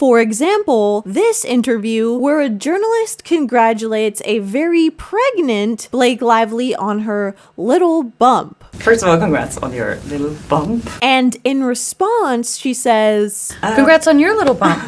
For example, this interview where a journalist congratulates a very pregnant Blake Lively on her little bump. First of all, congrats on your little bump. And in response, she says, Congrats on your little bump.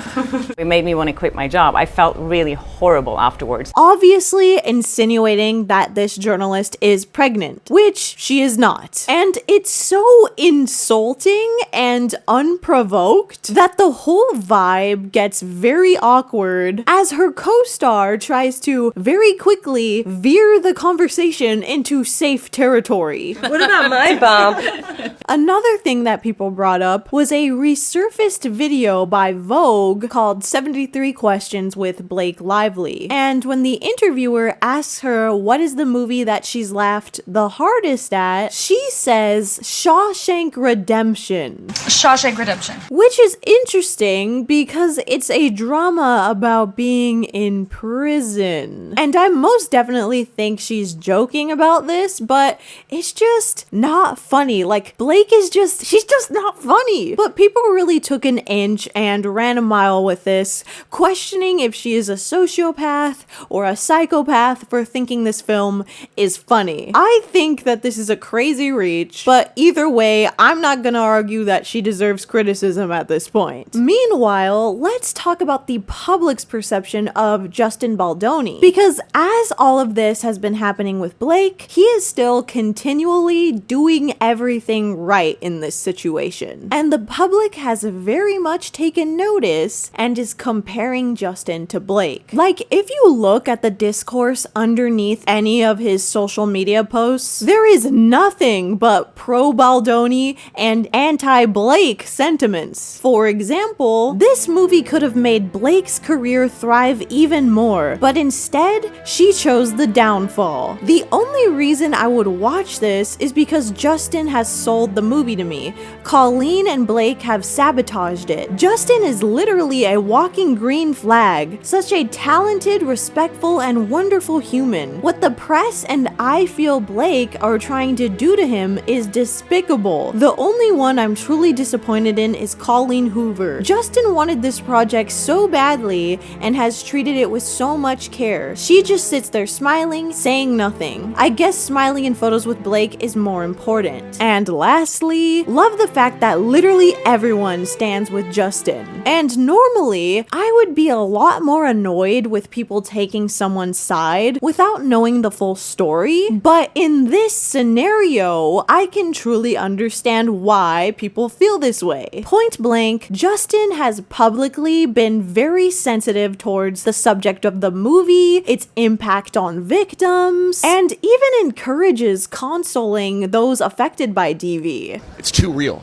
It made me want to quit my job. I felt really horrible afterwards. Obviously insinuating that this journalist is pregnant, which she is not. And it's so insulting and unprovoked that the whole vibe gets very awkward as her co-star tries to very quickly veer the conversation into safe territory. What about my bump? Another thing that people brought up was a resurfaced video by Vogue called 73 Questions with Blake Lively. And when the interviewer asks her what is the movie that she's laughed the hardest at, she says Shawshank Redemption. Shawshank Redemption. Which is interesting because it's a drama about being in prison. And I most definitely think she's joking about this, but it's just not funny. Like, Blake is she's just not funny. But people really took an inch and ran a mile with this, questioning if she is a sociopath or a psychopath for thinking this film is funny. I think that this is a crazy reach, but either way, I'm not gonna argue that she deserves criticism at this point. Meanwhile, let's talk about the public's perception of Justin Baldoni, because as all of this has been happening with Blake, he is still continually doing everything right in this situation. And the public has very much taken notice and is comparing Justin to Blake. Like, if you look at the discourse underneath any of his social media posts, there is nothing but pro-Baldoni and anti-Blake sentiments. For example, this movie could have made Blake's career thrive even more, but instead, she chose the downfall. The only reason I would watch this is because Justin has sold the movie to me. Colleen and Blake have sabotaged it. Justin is literally a walking green flag. Such a talented, respectful, and wonderful human. What the press and I feel Blake are trying to do to him is despicable. The only one I'm truly disappointed in is Colleen Hoover. Justin wanted this project so badly and has treated it with so much care. She just sits there smiling, saying nothing. I guess smiling in photos with Blake is more more important. And lastly, love the fact that literally everyone stands with Justin. And normally, I would be a lot more annoyed with people taking someone's side without knowing the full story, but in this scenario, I can truly understand why people feel this way. Point blank, Justin has publicly been very sensitive towards the subject of the movie, its impact on victims, and even encourages consoling those affected by DV. It's too real,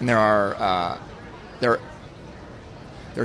and there are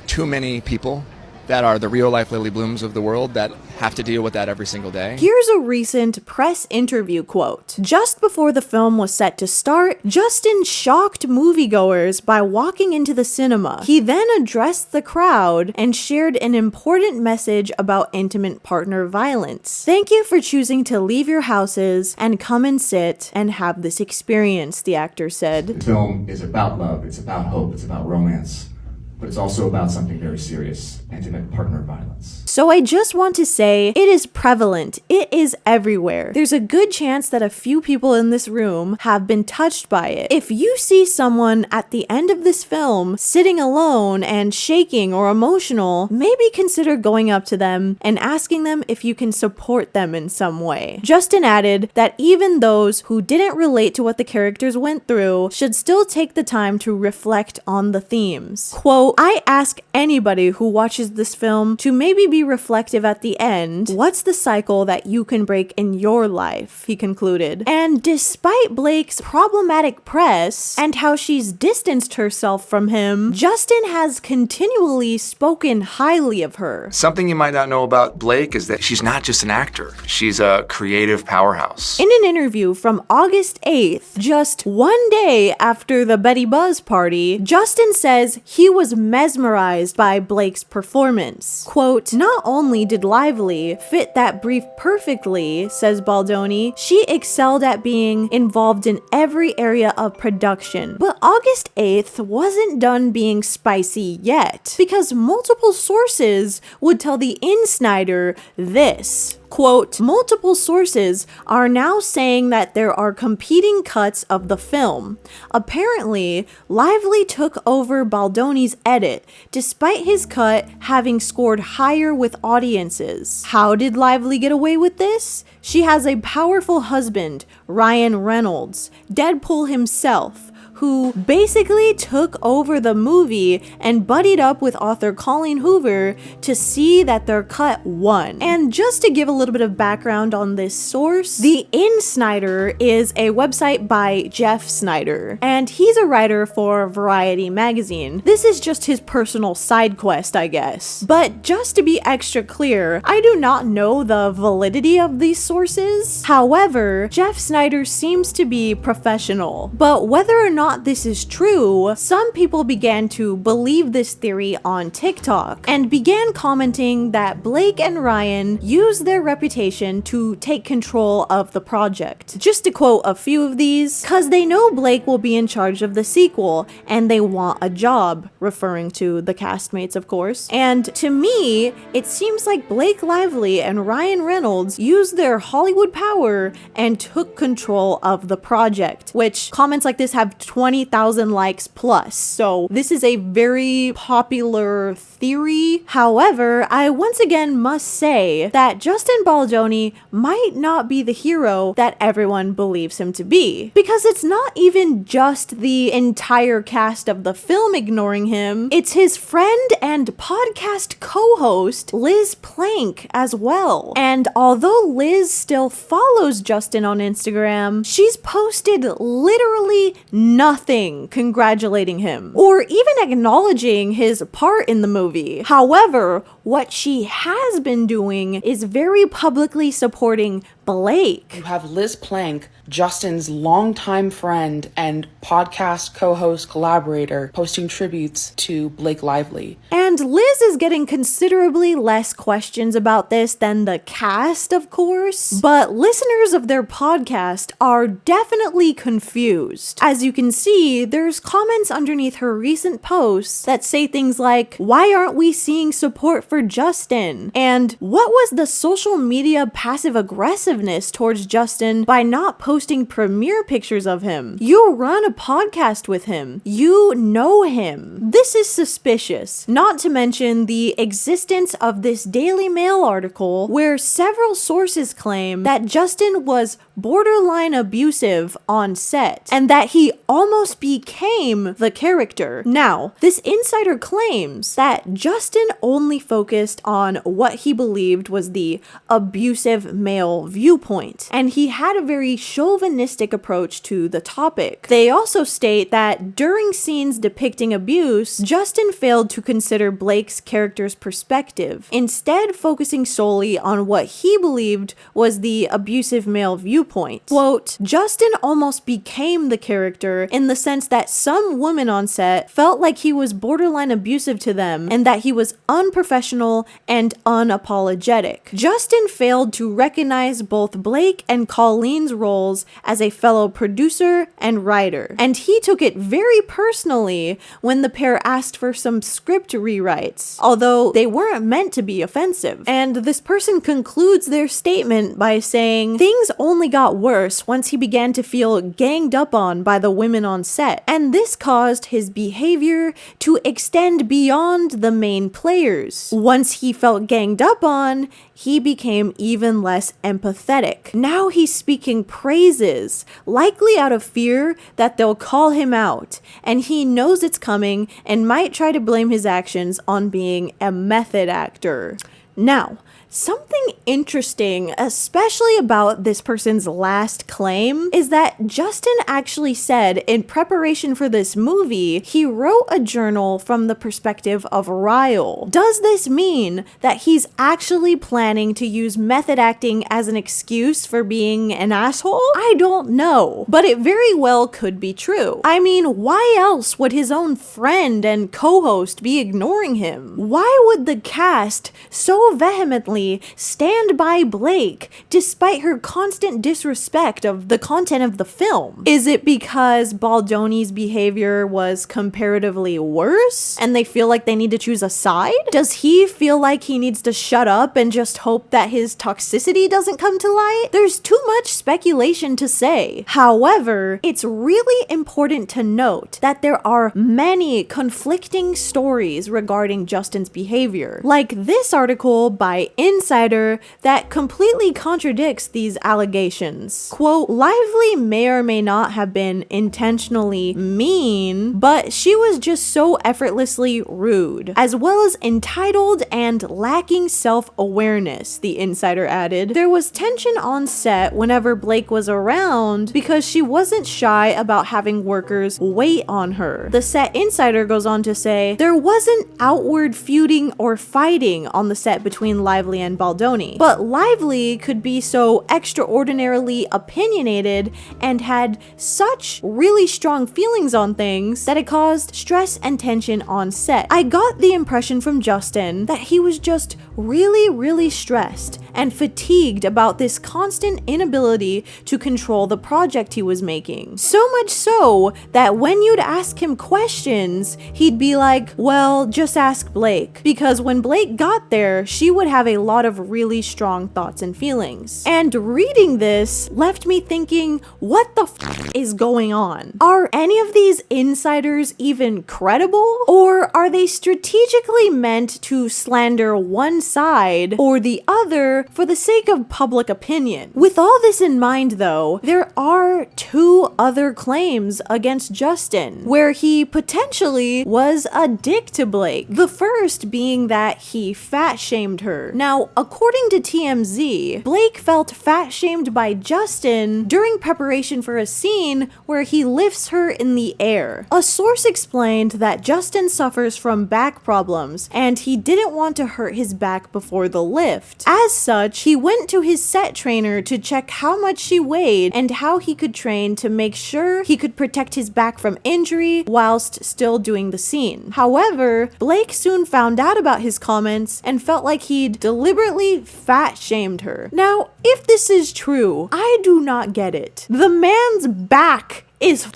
too many people that are the real life Lily Blooms of the world that have to deal with that every single day. Here's a recent press interview quote. Just before the film was set to start, Justin shocked moviegoers by walking into the cinema. He then addressed the crowd and shared an important message about intimate partner violence. Thank you for choosing to leave your houses and come and sit and have this experience, the actor said. The film is about love, it's about hope, it's about romance. But it's also about something very serious, intimate partner violence. So I just want to say, it is prevalent. It is everywhere. There's a good chance that a few people in this room have been touched by it. If you see someone at the end of this film sitting alone and shaking or emotional, maybe consider going up to them and asking them if you can support them in some way. Justin added that even those who didn't relate to what the characters went through should still take the time to reflect on the themes. Quote, I ask anybody who watches this film to maybe be reflective at the end. What's the cycle that you can break in your life? He concluded. And despite Blake's problematic press and how she's distanced herself from him, Justin has continually spoken highly of her. Something you might not know about Blake is that she's not just an actor. She's a creative powerhouse. In an interview from August 8th, just one day after the Betty Buzz party, Justin says he was mesmerized by Blake's performance. Quote, not only did Lively fit that brief perfectly, says Baldoni, she excelled at being involved in every area of production. But August 8th wasn't done being spicy yet, because multiple sources would tell the Insider this. Quote, multiple sources are now saying that there are competing cuts of the film. Apparently, Lively took over Baldoni's edit, despite his cut having scored higher with audiences. How did Lively get away with this? She has a powerful husband, Ryan Reynolds, Deadpool himself, who basically took over the movie and buddied up with author Colleen Hoover to see that their cut won. And just to give a little bit of background on this source, the Insider is a website by Jeff Snyder, and he's a writer for Variety magazine. This is just his personal side quest, I guess. But just to be extra clear, I do not know the validity of these sources. However, Jeff Snyder seems to be professional. But whether or not this is true, some people began to believe this theory on TikTok and began commenting that Blake and Ryan used their reputation to take control of the project. Just to quote a few of these, cause they know Blake will be in charge of the sequel and they want a job, referring to the castmates of course. And to me, it seems like Blake Lively and Ryan Reynolds used their Hollywood power and took control of the project, which comments like this have 20,000 likes plus. So this is a very popular theory. However, I once again must say that Justin Baldoni might not be the hero that everyone believes him to be, because it's not even just the entire cast of the film ignoring him, it's his friend and podcast co-host Liz Plank as well. And although Liz still follows Justin on Instagram, she's posted literally nothing congratulating him or even acknowledging his part in the movie. However, what she has been doing is very publicly supporting Blake. You have Liz Plank, Justin's longtime friend and podcast co-host collaborator, posting tributes to Blake Lively. And Liz is getting considerably less questions about this than the cast, of course, but listeners of their podcast are definitely confused. As you can see, there's comments underneath her recent posts that say things like, "Why aren't we seeing support for Justin?" And "What was the social media passive aggressiveness towards Justin by not posting premiere pictures of him? You run a podcast with him. You know him." This is suspicious, not to mention the existence of this Daily Mail article where several sources claim that Justin was borderline abusive on set and that he almost became the character. Now, this insider claims that Justin only focused on what he believed was the abusive male viewpoint, and he had a very chauvinistic approach to the topic. They also state that during scenes depicting abuse, Justin failed to consider Blake's character's perspective, instead focusing solely on what he believed was the abusive male viewpoint. Quote, "Justin almost became the character in the sense that some women on set felt like he was borderline abusive to them and that he was unprofessional and unapologetic. Justin failed to recognize both Blake and Colleen's roles as a fellow producer and writer, and he took it very personally when the pair asked for some script rewrites, although they weren't meant to be offensive." And this person concludes their statement by saying, "Things only got worse once he began to feel ganged up on by the women on set, and this caused his behavior to extend beyond the main players. Once he felt ganged up on, he became even less empathetic. Now he's speaking praises, likely out of fear that they'll call him out, and he knows it's coming and might try to blame his actions on being a method actor." Now, something interesting, especially about this person's last claim, is that Justin actually said in preparation for this movie, he wrote a journal from the perspective of Ryle. Does this mean that he's actually planning to use method acting as an excuse for being an asshole? I don't know, but it very well could be true. I mean, why else would his own friend and co-host be ignoring him? Why would the cast so vehemently stand by Blake despite her constant disrespect of the content of the film? Is it because Baldoni's behavior was comparatively worse and they feel like they need to choose a side? Does he feel like he needs to shut up and just hope that his toxicity doesn't come to light? There's too much speculation to say. However, it's really important to note that there are many conflicting stories regarding Justin's behavior, like this article by Insider that completely contradicts these allegations. Quote, "Lively may or may not have been intentionally mean, but she was just so effortlessly rude, as well as entitled and lacking self-awareness," the Insider added. "There was tension on set whenever Blake was around because she wasn't shy about having workers wait on her." The set Insider goes on to say, "There wasn't outward feuding or fighting on the set between Lively and Baldoni, but Lively could be so extraordinarily opinionated and had such really strong feelings on things that it caused stress and tension on set. I got the impression from Justin that he was just really stressed and fatigued about this constant inability to control the project he was making. So much so that when you'd ask him questions, he'd be like, well, just ask Blake, because when Blake got there, she would have a lot of really strong thoughts and feelings." And reading this left me thinking, what the f is going on? Are any of these insiders even credible? Or are they strategically meant to slander one side or the other for the sake of public opinion? With all this in mind though, there are two other claims against Justin where he potentially was a dick to Blake. The first being that he fat shamed her. Now, according to TMZ, Blake felt fat shamed by Justin during preparation for a scene where he lifts her in the air. A source explained that Justin suffers from back problems and he didn't want to hurt his back before the lift. As such, he went to his set trainer to check how much she weighed and how he could train to make sure he could protect his back from injury whilst still doing the scene. However, Blake soon found out about his comments and felt like he'd deliberately fat shamed her. Now, if this is true, I do not get it. The man's back is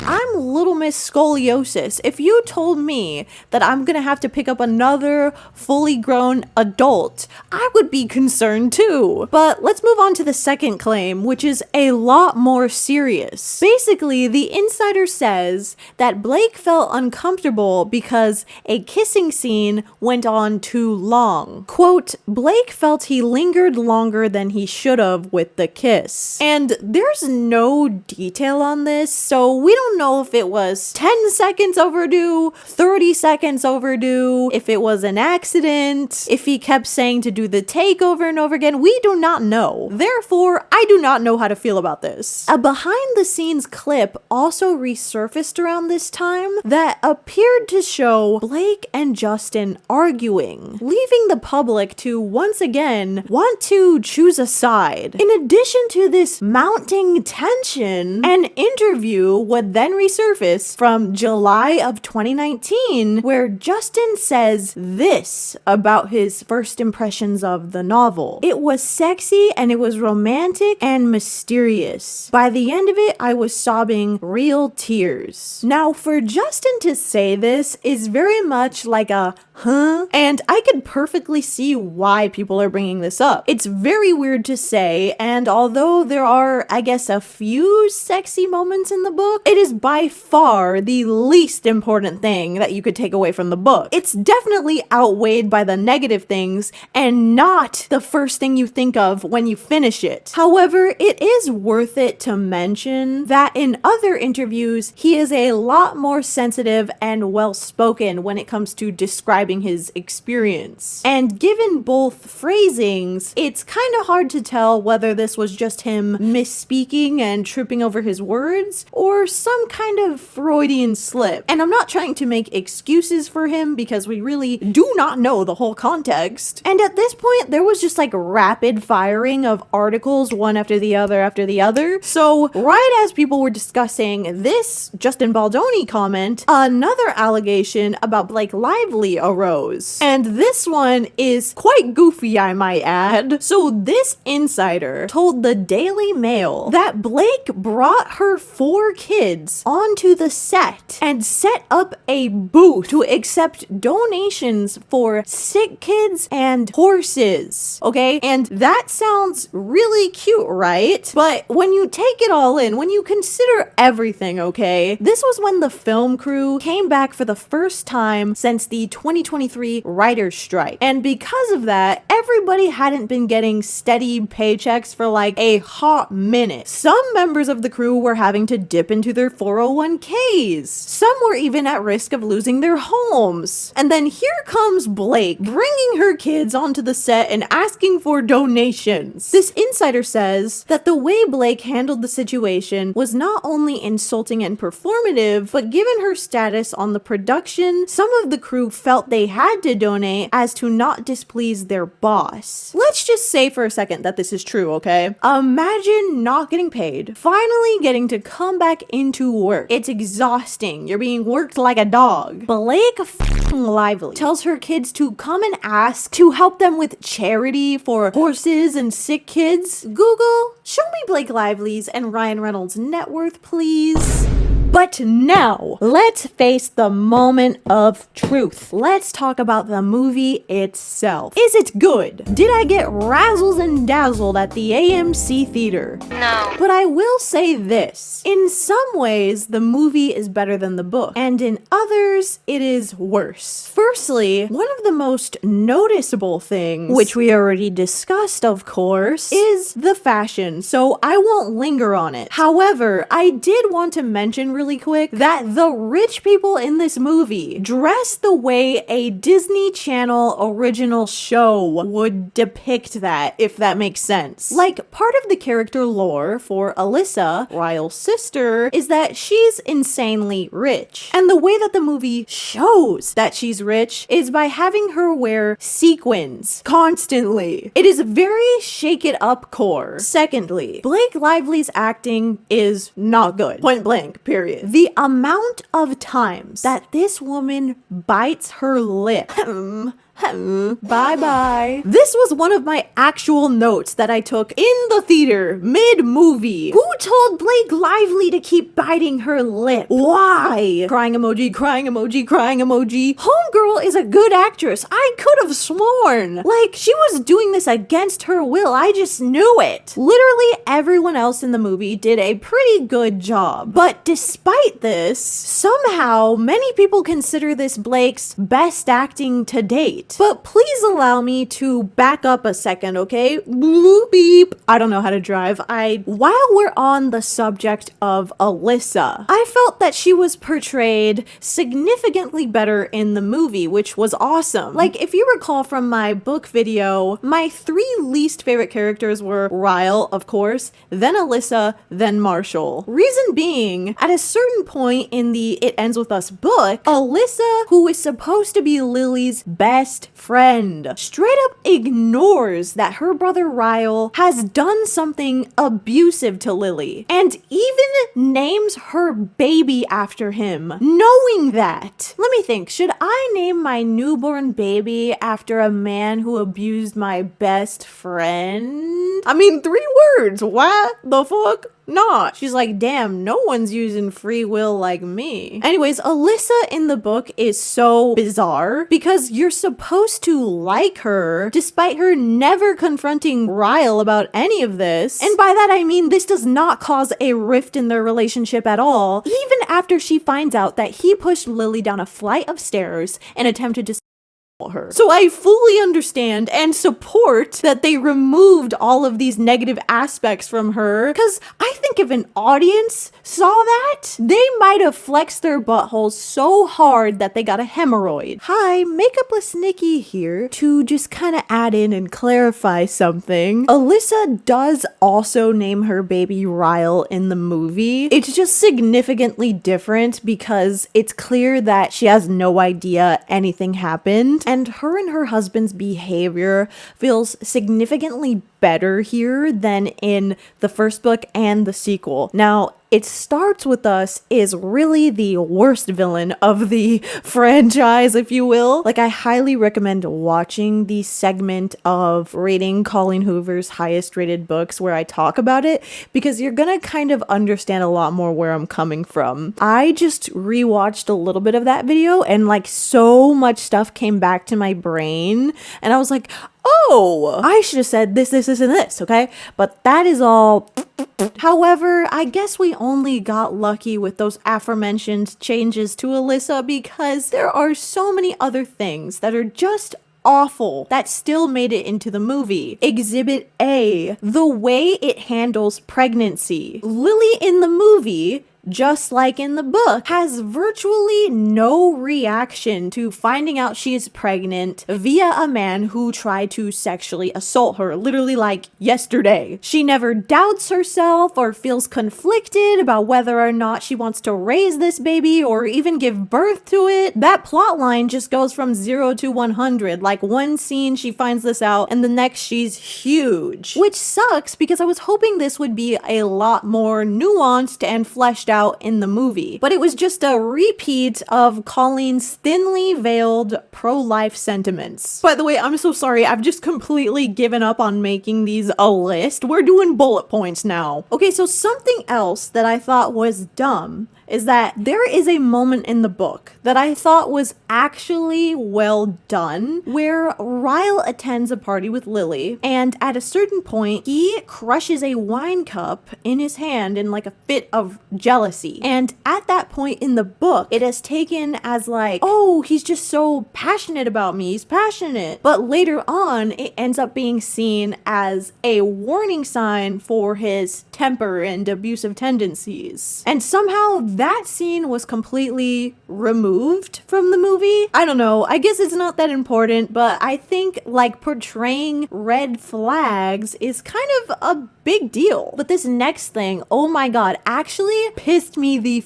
I'm Little Miss Scoliosis. If you told me that I'm gonna have to pick up another fully grown adult, I would be concerned too. But let's move on to the second claim, which is a lot more serious. Basically, the insider says that Blake felt uncomfortable because a kissing scene went on too long. Quote, Blake felt he lingered longer than he should have with the kiss. And there's no detail on this, so we don't know if it was 10 seconds overdue, 30 seconds overdue, if it was an accident, if he kept saying to do the take over and over again. We do not know. Therefore, I do not know how to feel about this. A behind the scenes clip also resurfaced around this time that appeared to show Blake and Justin arguing, leaving the public to once again want to choose a side. In addition to this mounting tension, an interview would then resurface from July of 2019 where Justin says this about his first impressions of the novel. It was sexy and it was romantic and mysterious. By the end of it, I was sobbing real tears. Now, for Justin to say this is very much like a huh? And I could perfectly see why people are bringing this up. It's very weird to say, and although there are, I guess, a few sexy moments in the book, it is by far the least important thing that you could take away from the book. It's definitely outweighed by the negative things and not the first thing you think of when you finish it. However, it is worth it to mention that in other interviews, he is a lot more sensitive and well-spoken when it comes to describing his experience. And given both phrasings, it's kind of hard to tell whether this was just him misspeaking and tripping over his words or some kind of Freudian slip. And I'm not trying to make excuses for him because we really do not know the whole context. And at this point, there was just like rapid firing of articles one after the other after the other. So right as people were discussing this Justin Baldoni comment, another allegation about Blake Lively arose. And this one is quite goofy, I might add. So this insider told the Daily Mail that Blake brought her 4 kids onto the set and set up a booth to accept donations for sick kids and horses. Okay? And that sounds really cute, right? But when you take it all in, when you consider everything, okay, this was when the film crew came back for the first time since the 2023 writer's strike. And because of that, everybody hadn't been getting steady paychecks for like a hot minute. Some members of the crew were having to dip into their 401ks. Some were even at risk of losing their homes. And then here comes Blake bringing her kids onto the set and asking for donations. This insider says that the way Blake handled the situation was not only insulting and performative, but given her status on the production, some of the crew felt they had to donate as to not displease their boss. Let's just say for a second that this is true, okay? Imagine not getting paid, finally getting to come back into work. It's exhausting. You're being worked like a dog. Blake Lively tells her kids to come and ask to help them with charity for horses and sick kids. Google, show me Blake Lively's and Ryan Reynolds' net worth, please. But now, let's face the moment of truth. Let's talk about the movie itself. Is it good? Did I get razzled and dazzled at the AMC theater? No. But I will say this. In some ways, the movie is better than the book, and in others, it is worse. Firstly, one of the most noticeable things, which we already discussed, of course, is the fashion, so I won't linger on it. However, I did want to mention really quick that the rich people in this movie dress the way a Disney Channel original show would depict that, if that makes sense. Like, part of the character lore for Alyssa, Ryle's sister, is that she's insanely rich. And the way that the movie shows that she's rich is by having her wear sequins constantly. It is very shake it up core. Secondly, Blake Lively's acting is not good. Point blank, period. The amount of times that this woman bites her lip Bye-bye. This was one of my actual notes that I took in the theater, mid-movie. Who told Blake Lively to keep biting her lip? Why? Crying emoji, crying emoji, crying emoji. Homegirl is a good actress. I could have sworn. Like, she was doing this against her will. I just knew it. Literally everyone else in the movie did a pretty good job. But despite this, somehow many people consider this Blake's best acting to date. But please allow me to back up a second, okay? Bloop beep. I don't know how to drive. While we're on the subject of Alyssa, I felt that she was portrayed significantly better in the movie, which was awesome. Like, if you recall from my book video, my 3 least favorite characters were Ryle, of course, then Alyssa, then Marshall. Reason being, at a certain point in the It Ends With Us book, Alyssa, who is supposed to be Lily's best friend, straight up ignores that her brother Ryle has done something abusive to Lily, and even names her baby after him, knowing that. Let me think, should I name my newborn baby after a man who abused my best friend? I mean, 3 words, what the fuck? Not. She's like, damn, no one's using free will like me. Anyways, Alyssa in the book is so bizarre because you're supposed to like her despite her never confronting Ryle about any of this. And by that I mean this does not cause a rift in their relationship at all, even after she finds out that he pushed Lily down a flight of stairs and attempted to her. So I fully understand and support that they removed all of these negative aspects from her, because I think if an audience saw that, they might have flexed their buttholes so hard that they got a hemorrhoid. Hi, Makeupless Nikki here to just kind of add in and clarify something. Alyssa does also name her baby Ryle in the movie. It's just significantly different because it's clear that she has no idea anything happened. And her and her husband's behavior feels significantly better here than in the first book and the sequel. Now, It Starts With Us is really the worst villain of the franchise, if you will. Like, I highly recommend watching the segment of rating Colleen Hoover's highest rated books where I talk about it, because you're gonna kind of understand a lot more where I'm coming from. I just rewatched a little bit of that video and like so much stuff came back to my brain and I was like, oh, I should have said this, and this, okay? But that is all. However, I guess we only got lucky with those aforementioned changes to Alyssa because there are so many other things that are just awful that still made it into the movie. Exhibit A, the way it handles pregnancy. Lily in the movie, just like in the book, has virtually no reaction to finding out she is pregnant via a man who tried to sexually assault her, literally like yesterday. She never doubts herself or feels conflicted about whether or not she wants to raise this baby or even give birth to it. That plot line just goes from 0 to 100. Like, one scene she finds this out and the next she's huge. Which sucks because I was hoping this would be a lot more nuanced and fleshed out in the movie, but it was just a repeat of Colleen's thinly veiled pro-life sentiments. By the way, I'm so sorry, I've just completely given up on making these a list. We're doing bullet points now. Okay, so something else that I thought was dumb is that there is a moment in the book that I thought was actually well done, where Ryle attends a party with Lily, and at a certain point, he crushes a wine cup in his hand in like a fit of jealousy. And at that point in the book, it is taken as like, oh, he's just so passionate about me, he's passionate. But later on, it ends up being seen as a warning sign for his temper and abusive tendencies. And somehow that scene was completely removed from the movie. I don't know, I guess it's not that important, but I think like portraying red flags is kind of a big deal. But this next thing, oh my god, actually pissed me the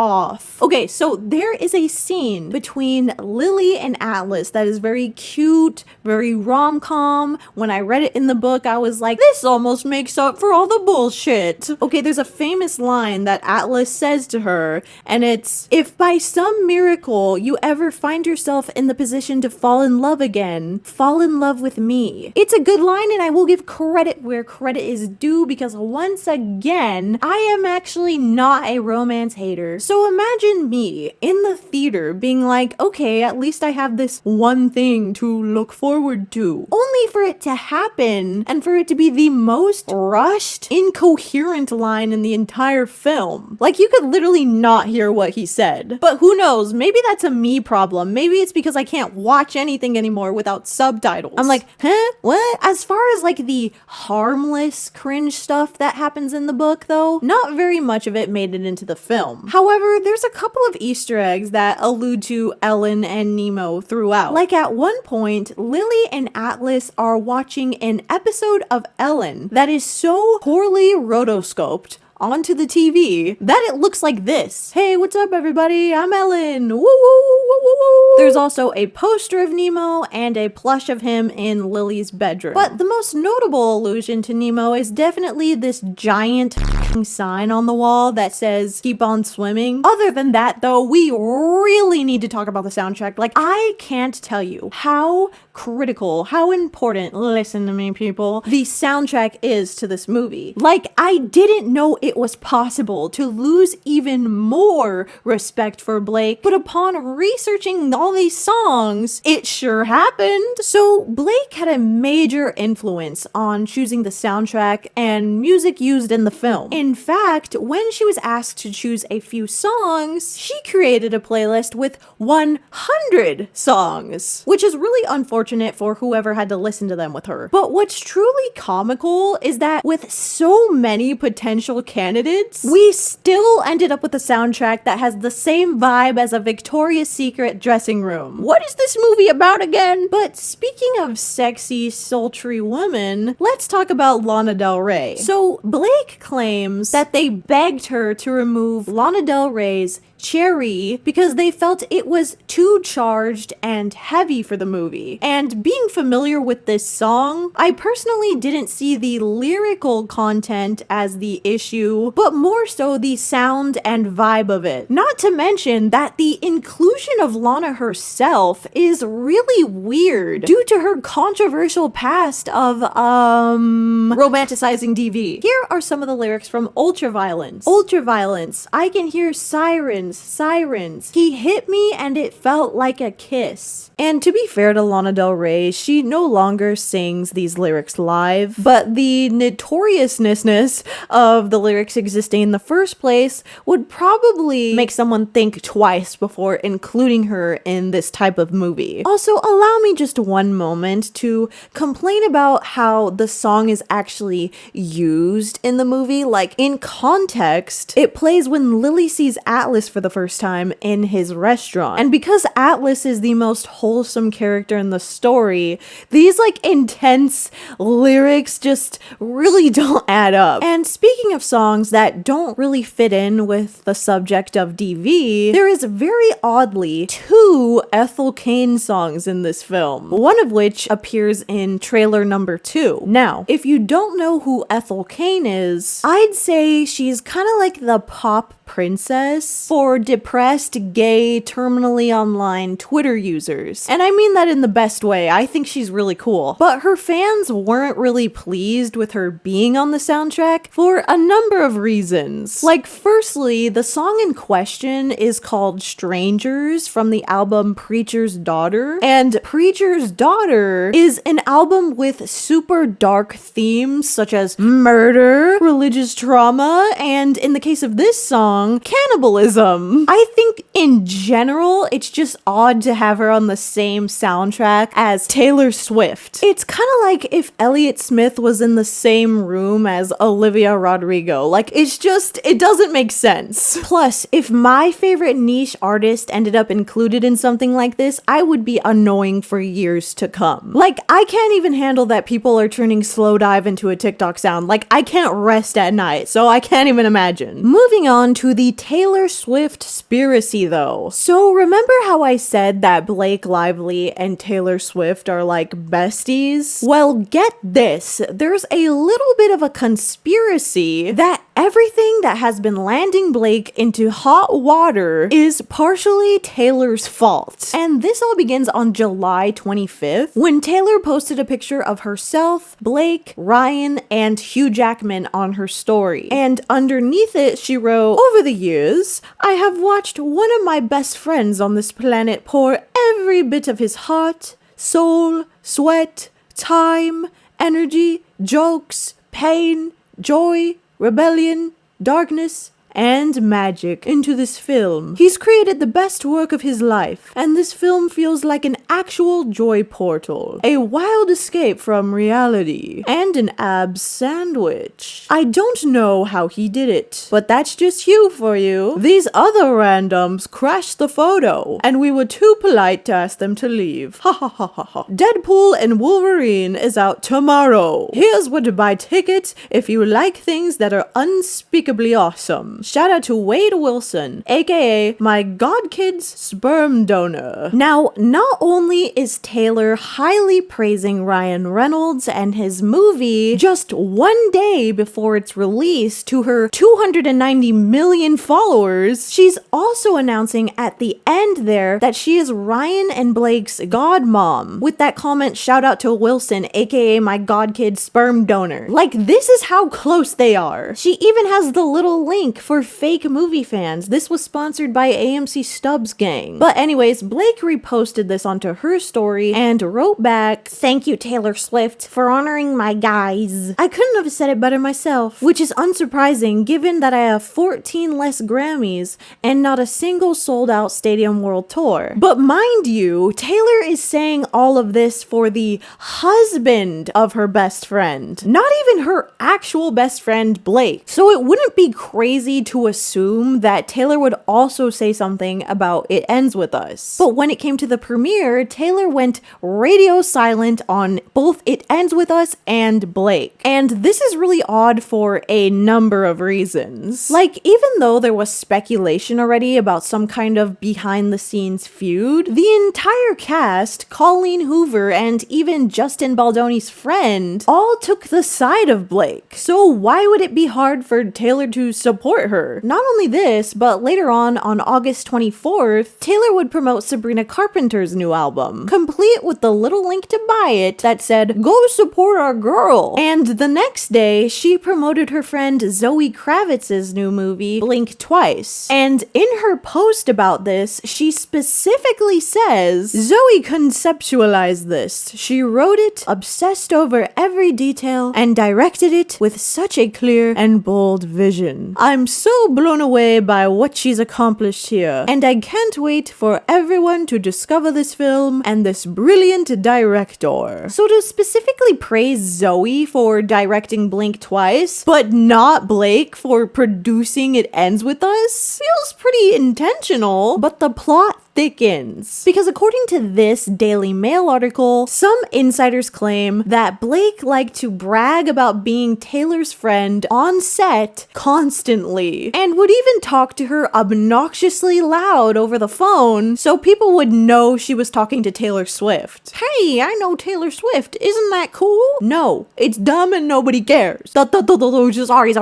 off. Okay, so there is a scene between Lily and Atlas that is very cute, very rom-com. When I read it in the book, I was like, this almost makes up for all the bullshit. Okay, there's a famous line that Atlas says to her, and it's, if by some miracle you ever find yourself in the position to fall in love again, fall in love with me. It's a good line, and I will give credit where credit is due, because once again, I am actually not a romance hater. So imagine me in the theater being like, okay, at least I have this one thing to look forward to, only for it to happen and for it to be the most rushed, incoherent line in the entire film. Like, you could literally not hear what he said. But who knows, maybe that's a me problem. Maybe it's because I can't watch anything anymore without subtitles. I'm like, huh? What? As far as like the harmless cringe stuff that happens in the book though, not very much of it made it into the film. However, there's a couple of Easter eggs that allude to Ellen and Nemo throughout. Like at one point, Lily and Atlas are watching an episode of Ellen that is so poorly rotoscoped onto the TV that it looks like this. Hey, what's up everybody? I'm Ellen. Woo woo woo woo woo. There's also a poster of Nemo and a plush of him in Lily's bedroom. But the most notable allusion to Nemo is definitely this giant sign on the wall that says keep on swimming. Other than that though, we really need to talk about the soundtrack. Like, I can't tell you how critical, how important, listen to me people, the soundtrack is to this movie. Like, I didn't know it was possible to lose even more respect for Blake, but upon researching all these songs, it sure happened. So Blake had a major influence on choosing the soundtrack and music used in the film. In fact, when she was asked to choose a few songs, she created a playlist with 100 songs, which is really unfortunate for whoever had to listen to them with her. But what's truly comical is that with so many potential candidates, we still ended up with a soundtrack that has the same vibe as a Victoria's Secret dressing room. What is this movie about again? But speaking of sexy, sultry women, let's talk about Lana Del Rey. So Blake claims that they begged her to remove Lana Del Rey's Cherry because they felt it was too charged and heavy for the movie. And being familiar with this song, I personally didn't see the lyrical content as the issue, but more so the sound and vibe of it. Not to mention that the inclusion of Lana herself is really weird due to her controversial past of romanticizing DV. Here are some of the lyrics from Ultraviolence. Ultraviolence, I can hear sirens, sirens. He hit me and it felt like a kiss. And to be fair to Lana Del Rey, she no longer sings these lyrics live, but the notoriousness of the lyrics existing in the first place would probably make someone think twice before including her in this type of movie. Also, allow me just one moment to complain about how the song is actually used in the movie. Like, in context, it plays when Lily sees Atlas for the first time in his restaurant. And because Atlas is the most wholesome character in the story, these like intense lyrics just really don't add up. And speaking of songs that don't really fit in with the subject of DV, there is very oddly 2 Ethel Cain songs in this film, one of which appears in trailer number 2. Now, if you don't know who Ethel Cain is, I'd say she's kind of like the pop princess for depressed, gay, terminally online Twitter users. And I mean that in the best way. I think she's really cool. But her fans weren't really pleased with her being on the soundtrack for a number of reasons. Like, firstly, the song in question is called Strangers from the album Preacher's Daughter. And Preacher's Daughter is an album with super dark themes such as murder, religious trauma, and in the case of this song, cannibalism. I think in general, it's just odd to have her on the same soundtrack as Taylor Swift. It's kind of like if Elliott Smith was in the same room as Olivia Rodrigo. Like, it's just, it doesn't make sense. Plus, if my favorite niche artist ended up included in something like this, I would be annoying for years to come. Like, I can't even handle that people are turning Slow Dive into a TikTok sound. Like, I can't rest at night, so I can't even imagine. Moving on to to the Taylor SwiftSpiracy though. So remember how I said that Blake Lively and Taylor Swift are like besties? Well, get this, there's a little bit of a conspiracy that everything that has been landing Blake into hot water is partially Taylor's fault. And this all begins on July 25th when Taylor posted a picture of herself, Blake, Ryan, and Hugh Jackman on her story. And underneath it, she wrote, "Over the years, I have watched one of my best friends on this planet pour every bit of his heart, soul, sweat, time, energy, jokes, pain, joy, rebellion, darkness, and magic into this film. He's created the best work of his life, and this film feels like an actual joy portal, a wild escape from reality, and an abs sandwich. I don't know how he did it, but that's just Hugh for you. These other randoms crashed the photo, and we were too polite to ask them to leave. Ha ha ha ha ha. Deadpool and Wolverine is out tomorrow. Here's where to buy tickets if you like things that are unspeakably awesome. Shout out to Wade Wilson, aka my godkid's sperm donor." Now, not only is Taylor highly praising Ryan Reynolds and his movie just one day before its release to her 290 million followers, she's also announcing at the end there that she is Ryan and Blake's godmom, with that comment, "Shout out to Wilson, aka my godkid's sperm donor." Like, this is how close they are. She even has the little link for fake movie fans. This was sponsored by AMC Stubbs Gang. But anyways, Blake reposted this onto her story and wrote back, "Thank you, Taylor Swift, for honoring my guys. I couldn't have said it better myself," which is unsurprising given that I have 14 less Grammys and not a single sold-out Stadium World Tour. But mind you, Taylor is saying all of this for the husband of her best friend, not even her actual best friend, Blake. So it wouldn't be crazy to assume that Taylor would also say something about It Ends With Us. But when it came to the premiere, Taylor went radio silent on both It Ends With Us and Blake. And this is really odd for a number of reasons. Like, even though there was speculation already about some kind of behind-the-scenes feud, the entire cast, Colleen Hoover, and even Justin Baldoni's friend, all took the side of Blake. So why would it be hard for Taylor to support her? Not only this, but later on August 24th, Taylor would promote Sabrina Carpenter's new album, complete with the little link to buy it that said, "Go support our girl." And the next day, she promoted her friend Zoe Kravitz's new movie, Blink Twice. And in her post about this, she specifically says, "Zoe conceptualized this. She wrote it, obsessed over every detail, and directed it with such a clear and bold vision. I'm so blown away by what she's accomplished here, and I can't wait for everyone to discover this film and this brilliant director." So to specifically praise Zoe for directing Blink Twice, but not Blake for producing It Ends With Us, feels pretty intentional, but the plot thickens. Because according to this Daily Mail article, some insiders claim that Blake liked to brag about being Taylor's friend on set constantly, and would even talk to her obnoxiously loud over the phone so people would know she was talking to Taylor Swift. Hey, I know Taylor Swift, isn't that cool? No, it's dumb and nobody cares. Sorry.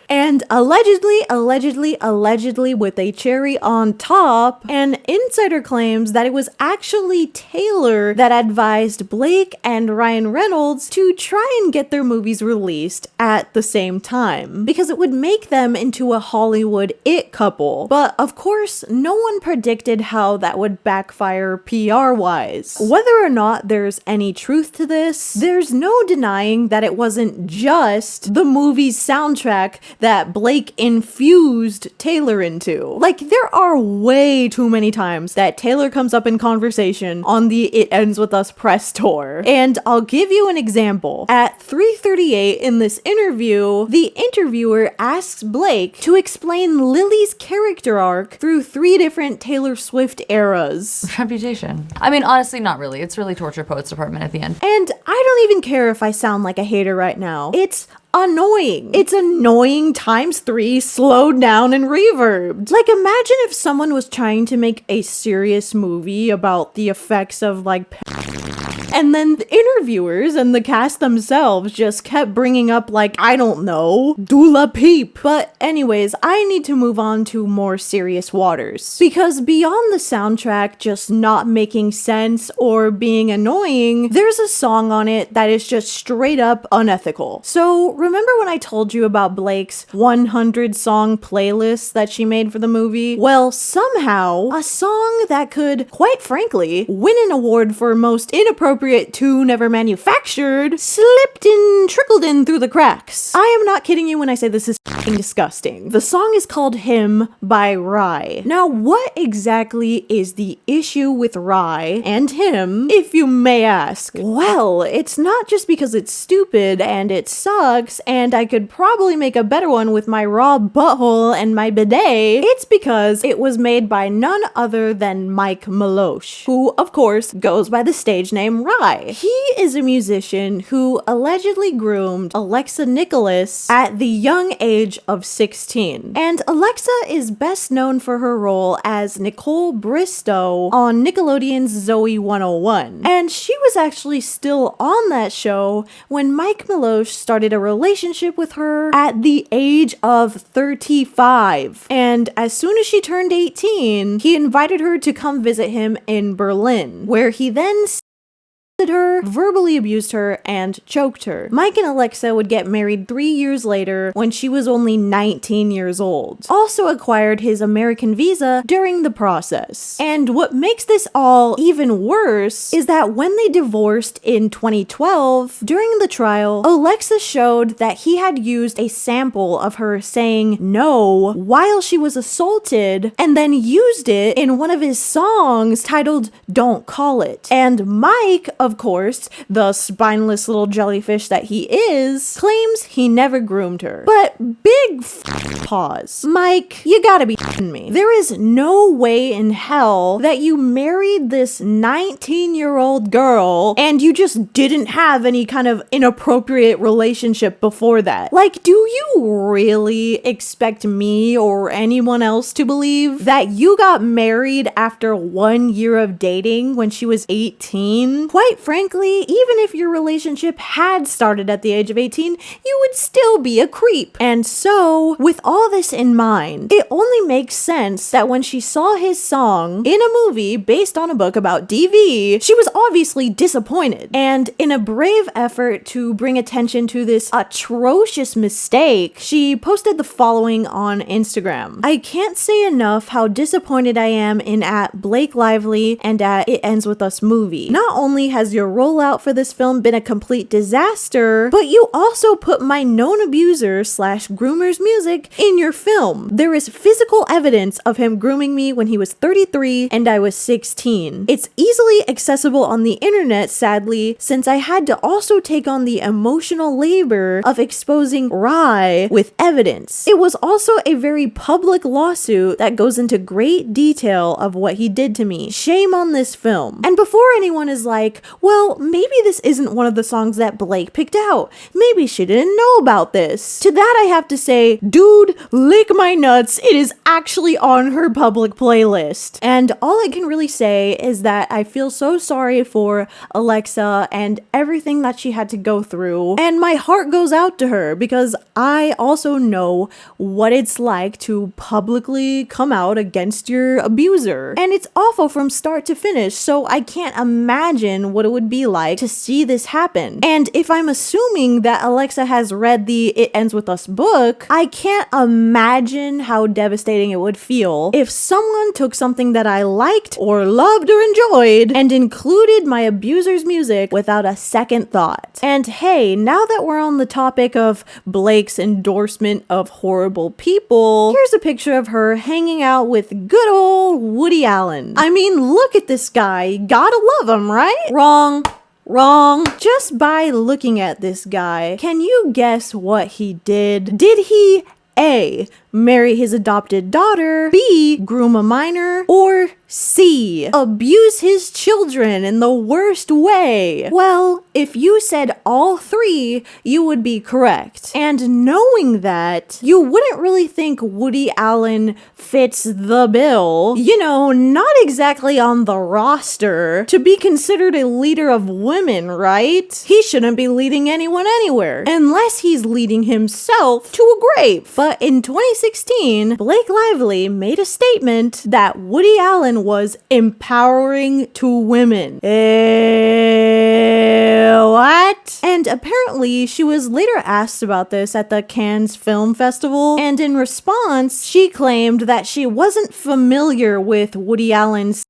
And allegedly with a cherry on top, an insider claims that it was actually Taylor that advised Blake and Ryan Reynolds to try and get their movies released at the same time, because it would make them into a Hollywood it couple. But of course, no one predicted how that would backfire PR-wise. Whether or not there's any truth to this, there's no denying that it wasn't just the movie's soundtrack that Blake infused Taylor into. Like, there are way too many times that Taylor comes up in conversation on the It Ends With Us press tour. And I'll give you an example. At 3:38 in this interview, the interviewer asks Blake to explain Lily's character arc through 3 different Taylor Swift eras. Reputation. I mean, honestly, not really. It's really torture poets department at the end. And I don't even care if I sound like a hater right now. It's annoying. It's annoying times 3, slowed down and reverbed. Like, imagine if someone was trying to make a serious movie about the effects of like and then the interviewers and the cast themselves just kept bringing up like, I don't know, Dula Peep. But anyways, I need to move on to more serious waters. Because beyond the soundtrack just not making sense or being annoying, there's a song on it that is just straight up unethical. So remember when I told you about Blake's 100 song playlist that she made for the movie? Well, somehow, a song that could, quite frankly, win an award for most inappropriate tune ever manufactured slipped and trickled in through the cracks. I am not kidding you when I say this is f***ing disgusting. The song is called Him by Rye. Now, what exactly is the issue with Rye and Him, if you may ask? Well, it's not just because it's stupid and it sucks and I could probably make a better one with my raw butthole and my bidet. It's because it was made by none other than Mike Maloche, who of course goes by the stage name Rye. He is a musician who allegedly groomed Alexa Nicholas at the young age of 16. And Alexa is best known for her role as Nicole Bristow on Nickelodeon's Zoe 101. And she was actually still on that show when Mike Maloche started a relationship with her at the age of 35. And as soon as she turned 18, he invited her to come visit him in Berlin, where he then her, verbally abused her, and choked her. Mike and Alexa would get married 3 years later when she was only 19 years old. Also acquired his American visa during the process. And what makes this all even worse is that when they divorced in 2012, during the trial, Alexa showed that he had used a sample of her saying no while she was assaulted and then used it in one of his songs titled Don't Call It. And Mike, of course, the spineless little jellyfish that he is, claims he never groomed her. But big pause. Mike, you gotta be f***ing me. There is no way in hell that you married this 19-year-old girl and you just didn't have any kind of inappropriate relationship before that. Like, do you really expect me or anyone else to believe that you got married after 1 year of dating when she was 18? Quite frankly, even if your relationship had started at the age of 18, you would still be a creep. And so, with all this in mind, it only makes sense that when she saw his song in a movie based on a book about DV, she was obviously disappointed. And in a brave effort to bring attention to this atrocious mistake, she posted the following on Instagram. I can't say enough how disappointed I am in at Blake Lively and at It Ends With Us movie. Not only has your rollout for this film been a complete disaster, but you also put my known abuser / groomer's music in your film. There is physical evidence of him grooming me when he was 33 and I was 16. It's easily accessible on the internet, sadly, since I had to also take on the emotional labor of exposing Rye with evidence. It was also a very public lawsuit that goes into great detail of what he did to me. Shame on this film. And before anyone is like, well, maybe this isn't one of the songs that Blake picked out. Maybe she didn't know about this. To that I have to say, dude, lick my nuts. It is actually on her public playlist. And all I can really say is that I feel so sorry for Alexa and everything that she had to go through. And my heart goes out to her because I also know what it's like to publicly come out against your abuser. And it's awful from start to finish, so I can't imagine what it would be like to see this happen. And if I'm assuming that Alexa has read the It Ends With Us book, I can't imagine how devastating it would feel if someone took something that I liked or loved or enjoyed and included my abuser's music without a second thought. And hey, now that we're on the topic of Blake's endorsement of horrible people, here's a picture of her hanging out with good old Woody Allen. I mean, look at this guy. Gotta love him, right? Wrong. Wrong. Just by looking at this guy, can you guess what he did? Did he A, marry his adopted daughter, B, groom a minor, or C. Abuse his children in the worst way? Well, if you said all three, you would be correct. And knowing that, you wouldn't really think Woody Allen fits the bill. You know, not exactly on the roster to be considered a leader of women, right? He shouldn't be leading anyone anywhere, unless he's leading himself to a grave. But in 2016, Blake Lively made a statement that Woody Allen was empowering to women. What? And apparently she was later asked about this at the Cannes Film Festival, and in response, she claimed that she wasn't familiar with Woody Allen's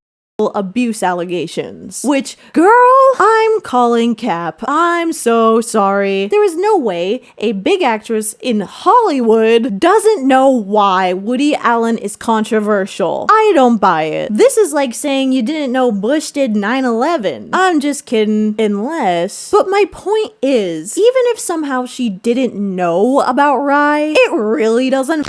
abuse allegations. Which, girl, I'm calling cap. I'm so sorry. There is no way a big actress in Hollywood doesn't know why Woody Allen is controversial. I don't buy it. This is like saying you didn't know Bush did 9/11. I'm just kidding, unless. But my point is, even if somehow she didn't know about Rye, it really doesn't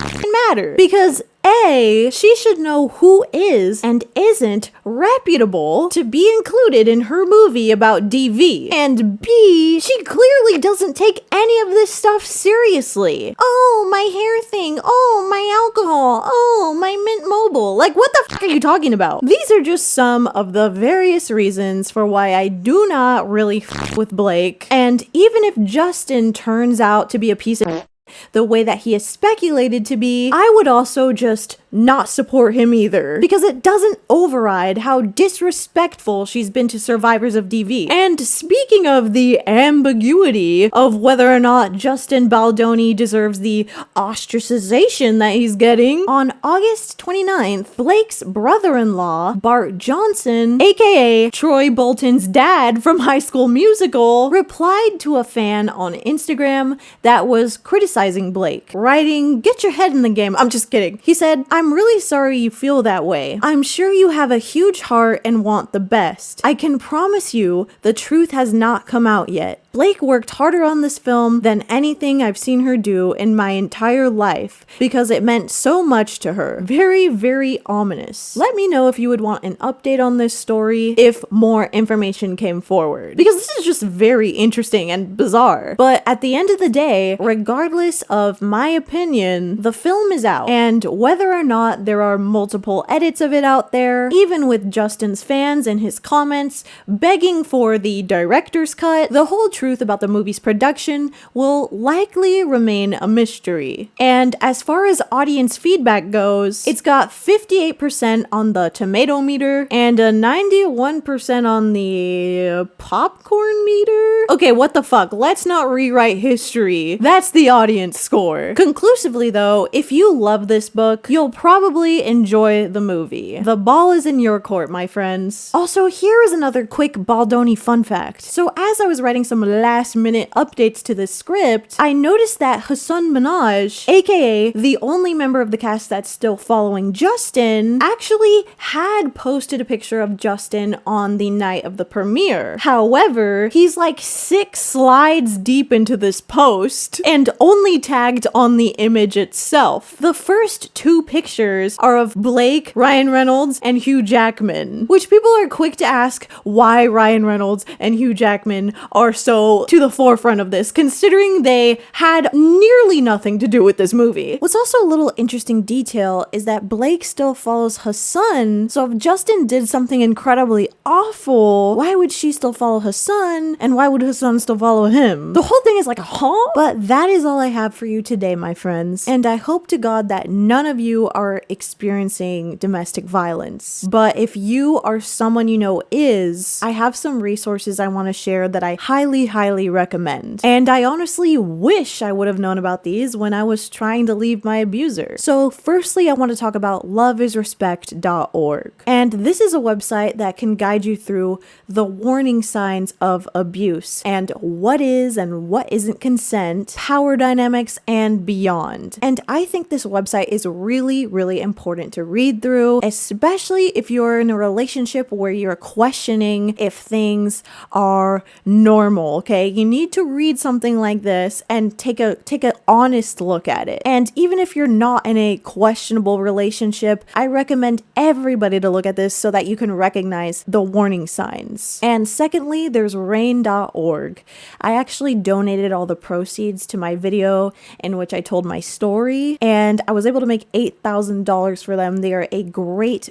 matter. Because A, she should know who is and isn't reputable to be included in her movie about DV. And B, she clearly doesn't take any of this stuff seriously. Oh, my hair thing. Oh, my alcohol. Oh, my Mint Mobile. Like, what the fuck are you talking about? These are just some of the various reasons for why I do not really f with Blake. And even if Justin turns out to be a piece of the way that he is speculated to be, I would also just not support him either, because it doesn't override how disrespectful she's been to survivors of DV. And speaking of the ambiguity of whether or not Justin Baldoni deserves the ostracization that he's getting, on August 29th, Blake's brother-in-law, Bart Johnson, aka Troy Bolton's dad from High School Musical, replied to a fan on Instagram that was criticizing Blake, writing, "Get your head in the game." I'm just kidding. He said, "I'm really sorry you feel that way. I'm sure you have a huge heart and want the best. I can promise you the truth has not come out yet. Blake worked harder on this film than anything I've seen her do in my entire life because it meant so much to her." Very, very ominous. Let me know if you would want an update on this story if more information came forward, because this is just very interesting and bizarre. But at the end of the day, regardless of my opinion, the film is out, and whether or not there are multiple edits of it out there, even with Justin's fans and his comments begging for the director's cut, the whole truth about the movie's production will likely remain a mystery. And as far as audience feedback goes, it's got 58% on the tomato meter and a 91% on the popcorn meter. Okay, what the fuck? Let's not rewrite history. That's the audience score. Conclusively though, if you love this book, you'll probably enjoy the movie. The ball is in your court, my friends. Also, here is another quick Baldoni fun fact. So as I was writing some last minute updates to this script, I noticed that Hasan Minhaj, aka the only member of the cast that's still following Justin, actually had posted a picture of Justin on the night of the premiere. However, he's like 6 slides deep into this post and only tagged on the image itself. The first 2 pictures are of Blake, Ryan Reynolds, and Hugh Jackman, which people are quick to ask why Ryan Reynolds and Hugh Jackman are so to the forefront of this, considering they had nearly nothing to do with this movie. What's also a little interesting detail is that Blake still follows Hasan, so if Justin did something incredibly awful, why would she still follow Hasan, and why would Hasan still follow him? The whole thing is like, huh? But that is all I have for you today, my friends, and I hope to God that none of you are experiencing domestic violence. But if you are someone you know is, I have some resources I want to share that I highly recommend. And I honestly wish I would have known about these when I was trying to leave my abuser. So firstly, I want to talk about loveisrespect.org. And this is a website that can guide you through the warning signs of abuse and what is and what isn't consent, power dynamics, and beyond. And I think this website is really important to read through, especially if you're in a relationship where you're questioning if things are normal, okay? You need to read something like this and take an honest look at it. And even if you're not in a questionable relationship, I recommend everybody to look at this so that you can recognize the warning signs. And secondly, there's rain.org. I actually donated all the proceeds to my video in which I told my story, and I was able to make $8,000 for them. They are a great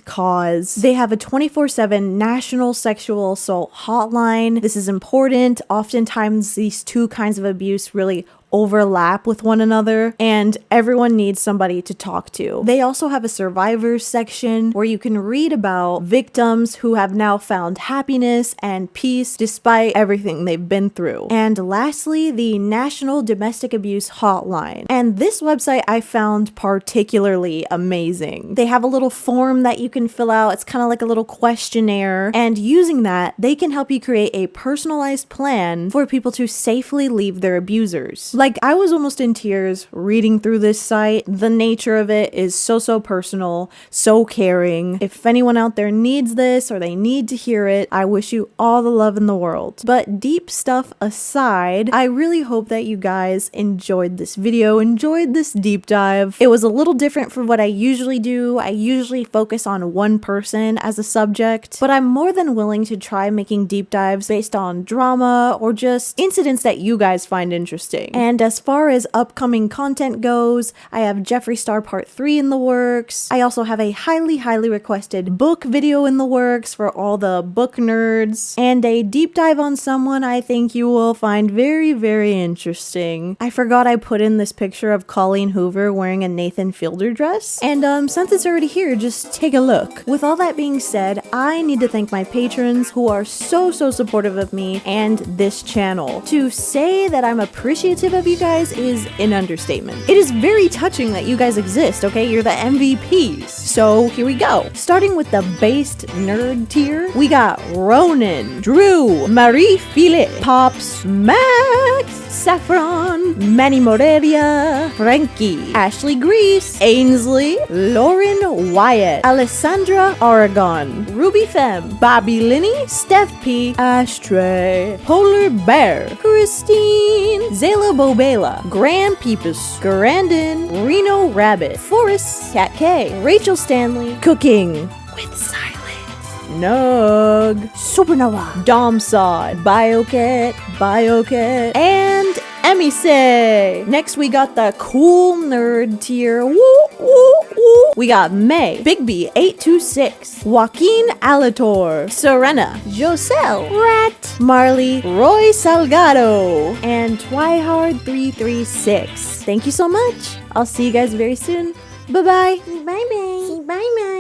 cause. They have a 24/7 national sexual assault hotline. This is important. Oftentimes these two kinds of abuse really overlap with one another, and everyone needs somebody to talk to. They also have a survivors section where you can read about victims who have now found happiness and peace despite everything they've been through. And lastly, the National Domestic Abuse Hotline. And this website I found particularly amazing. They have a little form that you can fill out. It's kind of like a little questionnaire, and using that, they can help you create a personalized plan for people to safely leave their abusers. Like, I was almost in tears reading through this site. The nature of it is so personal, so caring. If anyone out there needs this or they need to hear it, I wish you all the love in the world. But deep stuff aside, I really hope that you guys enjoyed this video, enjoyed this deep dive. It was a little different from what I usually do. I usually focus on one person as a subject, but I'm more than willing to try making deep dives based on drama or just incidents that you guys find interesting. And as far as upcoming content goes, I have Jeffree Star Part 3 in the works. I also have a highly requested book video in the works for all the book nerds, and a deep dive on someone I think you will find very interesting. I forgot I put in this picture of Colleen Hoover wearing a Nathan Fielder dress, and since it's already here, just take a look. With all that being said, I need to thank my patrons who are so supportive of me and this channel. To say that I'm appreciative of you guys is an understatement. It is very touching that you guys exist, okay? You're the MVPs. So here we go. Starting with the based nerd tier, we got Ronan, Drew, Marie Philip, Pops, Max, Saffron, Manny Morelia, Frankie, Ashley Grease, Ainsley, Lauren Wyatt, Alessandra Aragon, Ruby Femme, Bobby Linney, Steph P, Ashtray, Polar Bear, Christine, Zayla Bobela, Grand Peepus, Grandin, Reno Rabbit, Forrest, Cat K, Rachel Stanley, Cooking with Silence, Nug, Supernova, Domsod, Biocat, and Emise. Next, we got the cool nerd tier. We got May, Bigby 826, Joaquin Alator, Serena, Joselle, Rat, Marley, Roy Salgado, and Twihard 336. Thank you so much. I'll see you guys very soon. Bye-bye. Bye-bye. Bye-bye.